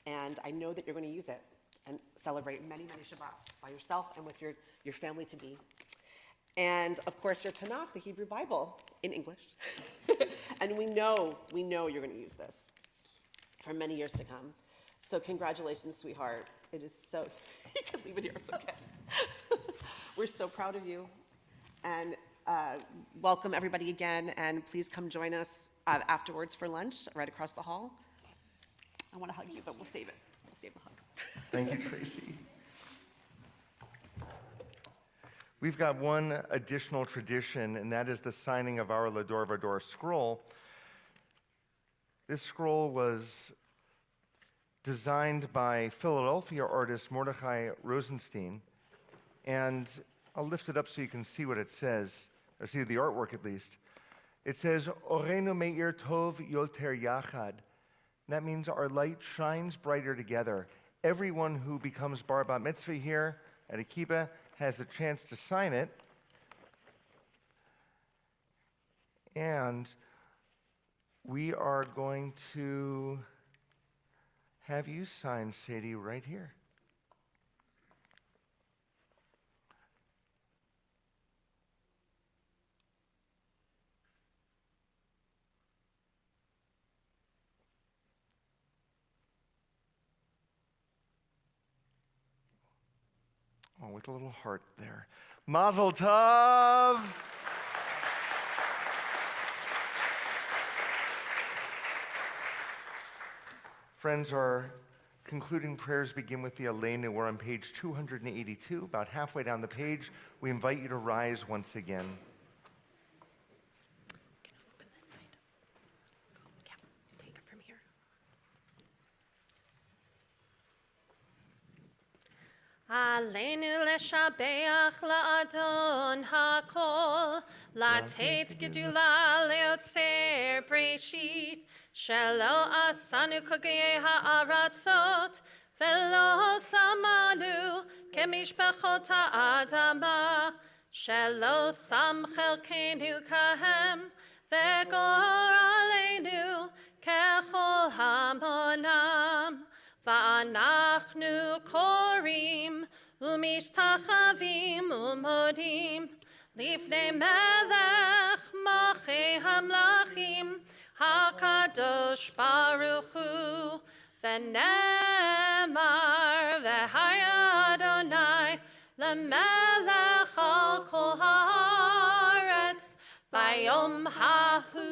And I know that you're going to use it and celebrate many, many Shabbats by yourself and with your family to be. And of course, your Tanakh, the Hebrew Bible, in English. And we know you're going to use this for many years to come. So congratulations, sweetheart. It is so, you can leave it here, it's okay. We're so proud of you. And welcome everybody again, and please come join us afterwards for lunch right across the hall. I want to hug you, but we'll save it. We'll save the hug. Thank you, Tracy. We've got one additional tradition, and that is the signing of our Lador Vador scroll. This scroll was designed by Philadelphia artist Mordechai Rosenstein, and I'll lift it up so you can see what it says, or see the artwork at least. It says, Orenu me'ir tov yoter yachad. That means our light shines brighter together. Everyone who becomes bar bat mitzvah here at Akiba has the chance to sign it. And we are going to have you sign, Sadie, right here. Oh, with a little heart there. Mazel tov! Friends, our concluding prayers begin with the Aleinu. We're on page 282, about halfway down the page. We invite you to rise once again. Can I open this side? Yeah, take it from here. Aleinu leshabeach la'adon hakol, latet gedula leotzer breshit, shelo asanu kogei ha'aratzot, velo samalu kemishpachot ha'adama, shelo sam chelkenu kahem, vegor aleinu kechol hamonam. Va'anachnu korim umishtachavim umodim lifnei melech malchei hamlachim hakadosh baruch hu v'nemar v'haya Adonai lemelech al kol haaretz bayom hahu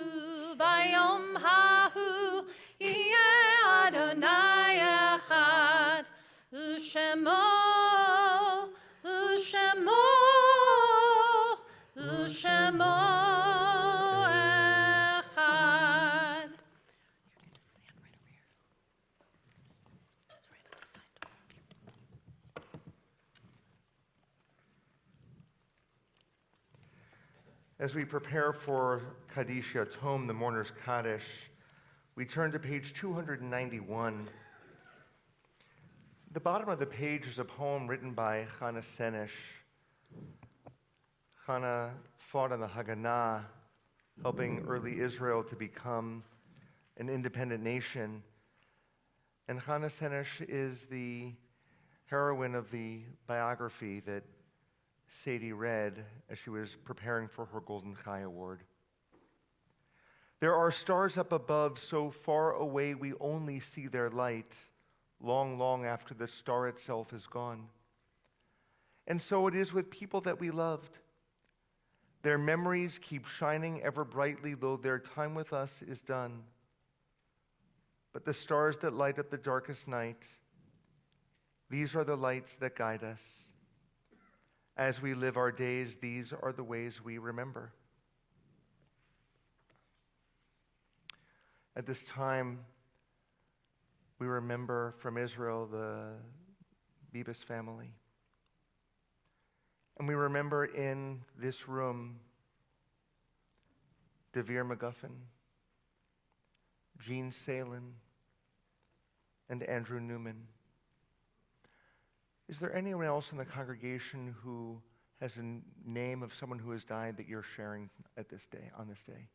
yeh Adonai echad u'shemo echad. You're going to stand right over here. As we prepare for Kaddish Yatom, the mourner's Kaddish, we turn to page 291. The bottom of the page is a poem written by Chana Senesh. Chana fought in the Haganah, helping early Israel to become an independent nation. And Chana Senesh is the heroine of the biography that Sadie read as she was preparing for her Golden Chai Award. There are stars up above, so far away we only see their light, long, long after the star itself is gone. And so it is with people that we loved. Their memories keep shining ever brightly, though their time with us is done. But the stars that light up the darkest night, these are the lights that guide us. As we live our days, these are the ways we remember. At this time, we remember from Israel the Bibas family. And we remember in this room Devere McGuffin, Gene Salen, and Andrew Newman. Is there anyone else in the congregation who has a name of someone who has died that you're sharing at this day, on this day?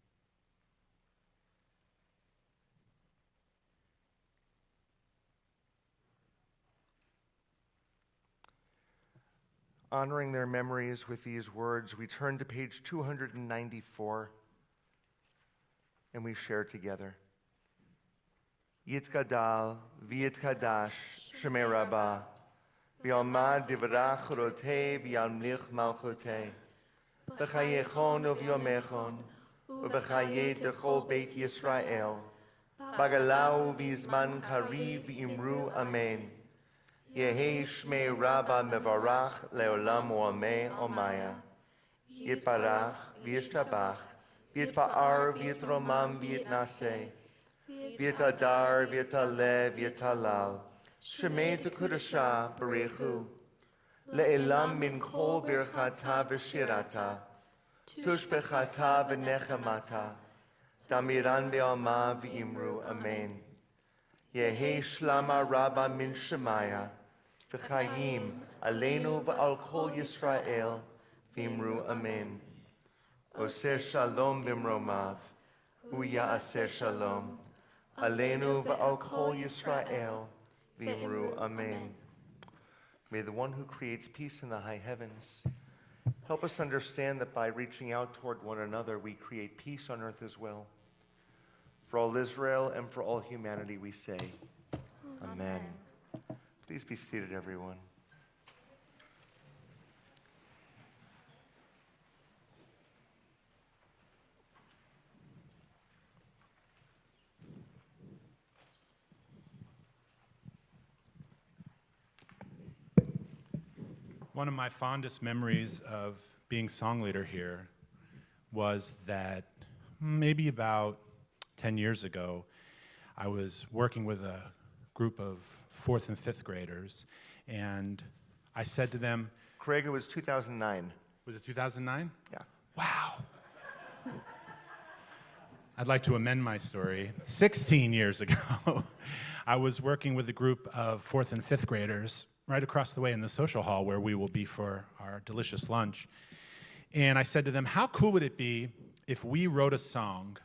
Honoring their memories with these words, we turn to page 294 and we share together. Yitkadal v'yitkadash shemei Rabbah v'yalmad divrach chorotei v'yamlich malchotei b'chayechon uvyomechon u'b'chayei techol beit Yisrael bagalau v'izman kariv v'imru amen. Yehi Shmei Rabbah mevarach leolam u'amei omaya. Yitbarach v'yishtabach v'yitpa'ar v'yitromam v'yitnaseh v'yitadar v'yitaleh v'yitalal Shemei tekudasha b'richu le'elam min kol birchata v'shirata tushbechata v'nechemata damiran be'alma v'imru amen. Yehi Shlama Rabbah min Shemaya v'chayim aleinu v'al kol Yisrael v'imru amen. Oseh shalom b'mromav u'ya'aseh shalom aleinu v'al kol Yisrael v'imru amen. May the one who creates peace in the high heavens help us understand that by reaching out toward one another we create peace on earth as well. For all Israel and for all humanity we say, Amen. Please be seated, everyone. One of my fondest memories of being song leader here was that maybe about 10 years ago, I was working with a group of 4th and 5th graders, and I said to them, Craig, it was 2009. was it 2009? Yeah. Wow. I'd like to amend my story. 16 years ago, I was working with a group of 4th and 5th graders right across the way in the social hall where we will be for our delicious lunch. And I said to them, how cool would it be if we wrote a song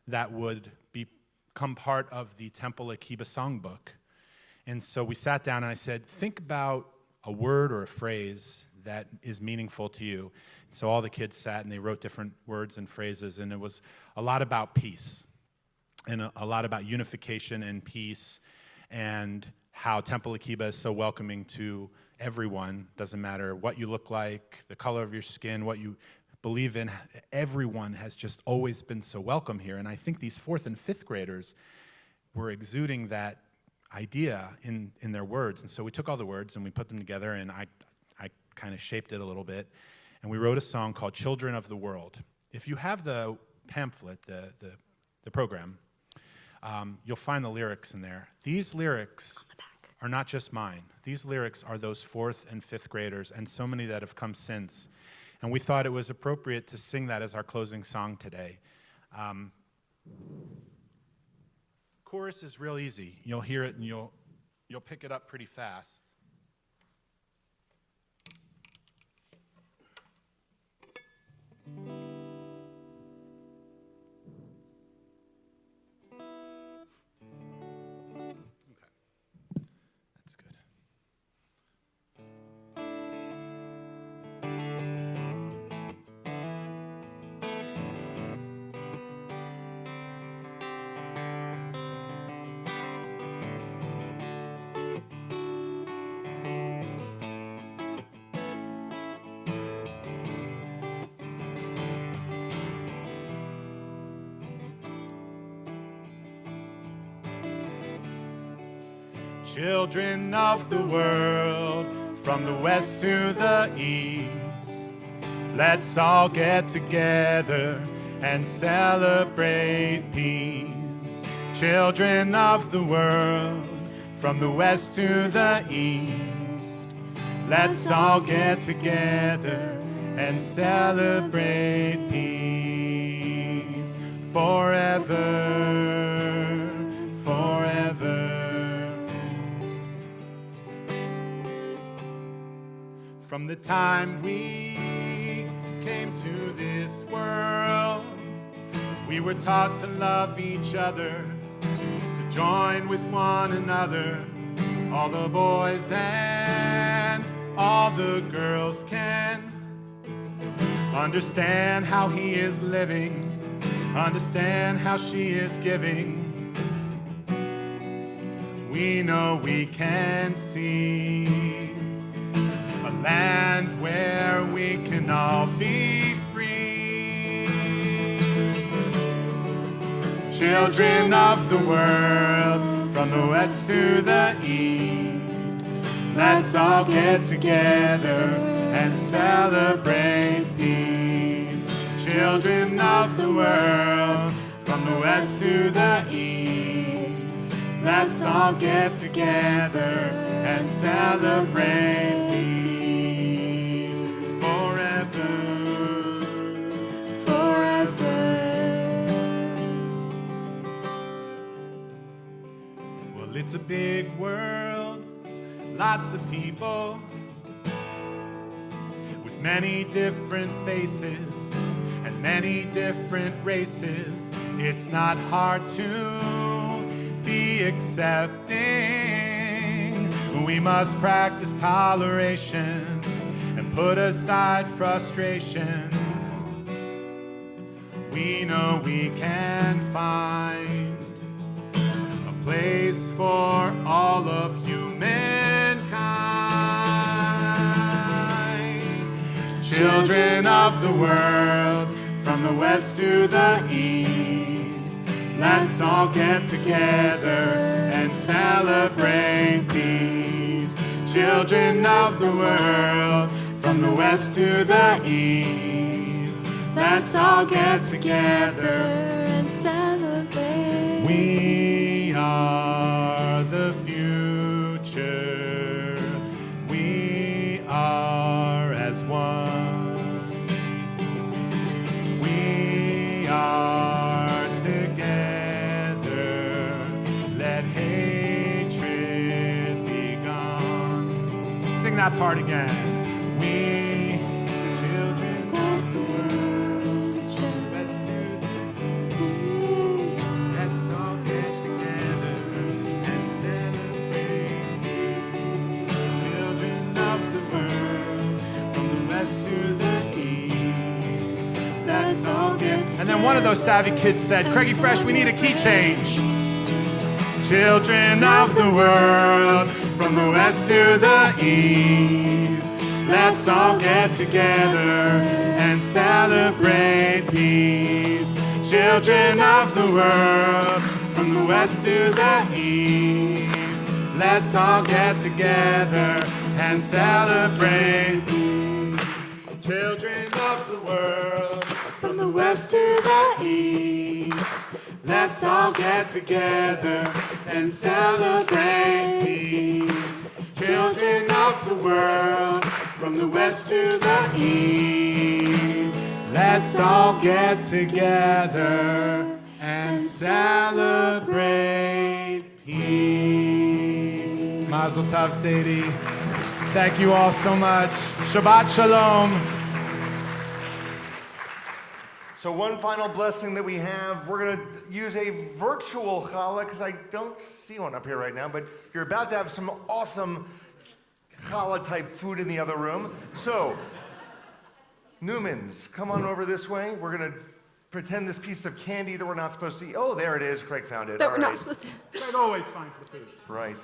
that would become part of the Temple Akiba songbook? And so we sat down and I said, think about a word or a phrase that is meaningful to you. So all the kids sat and they wrote different words and phrases, and it was a lot about peace and a lot about unification and peace, and how Temple Akiba is so welcoming to everyone. Doesn't matter what you look like, the color of your skin, what you believe in. Everyone has just always been so welcome here. And I think these 4th and 5th graders were exuding that idea in their words. And so we took all the words and we put them together, and I kind of shaped it a little bit. And we wrote a song called Children of the World. If you have the pamphlet, the program, you'll find the lyrics in there. These lyrics are not just mine. These lyrics are those 4th and 5th graders and so many that have come since. And we thought it was appropriate to sing that as our closing song today. Chorus is real easy. You'll hear it and you'll pick it up pretty fast. That's good. Children of the world, from the west to the east, let's all get together and celebrate peace. Children of the world, from the west to the east, let's all get together and celebrate peace forever, forever. From the time we came to this world, we were taught to love each other, to join with one another. All the boys and all the girls can understand how he is living, understand how she is giving. We know we can see a land where we can all be free. Children of the world, from the west to the east, let's all get together and celebrate peace. Children of the world, from the west to the east, let's all get together and celebrate peace. It's a big world, lots of people, with many different faces and many different races. It's not hard to be accepting. We must practice toleration and put aside frustration. We know we can find place for all of humankind. Children of the world, from the west to the east, let's all get together and celebrate peace. Children of the world, from the west to the east, let's all get together and celebrate. We are the future. We are as one. We are together. Let hatred be gone. Sing that part again. We, the children of the world, west to the east, let's all get together and celebrate peace. Children of the world, from the west to the east, let's all get together. And then one of those savvy kids said, Craigie Fresh, we need a key change. Children of the world, from the west to the east, let's all get together and celebrate peace. Children of the world, from the west to the east, let's all get together and celebrate peace. Children of the world, from the west to the east, let's all get together and celebrate peace. Children of the world, from the west to the east. Let's all get together and celebrate peace. Mazel tov, Sadie. Thank you all so much. Shabbat shalom. So one final blessing that we have, we're going to use a virtual challah because I don't see one up here right now, but you're about to have some awesome challah type food in the other room. So, Newmans, come on over this way. We're going to pretend this piece of candy that we're not supposed to eat. Oh, there it is. Craig found it. That All we're not right. supposed to. Greg always finds the food. Right.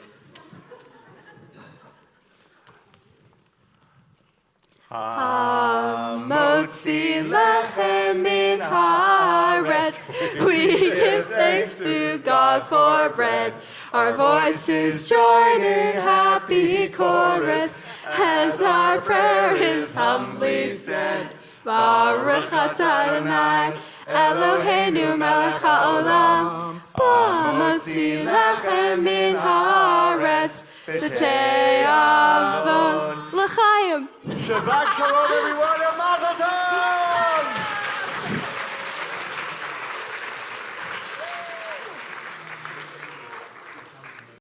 Motzi lechem min haaretz. We give thanks to God for bread. Our voices join in happy chorus as our prayer is humbly said. Baruch atah Adonai Eloheinu melech haolam. Motzi lechem min haaretz. B'tei avon l'chaim. Shabbat shalom, everyone.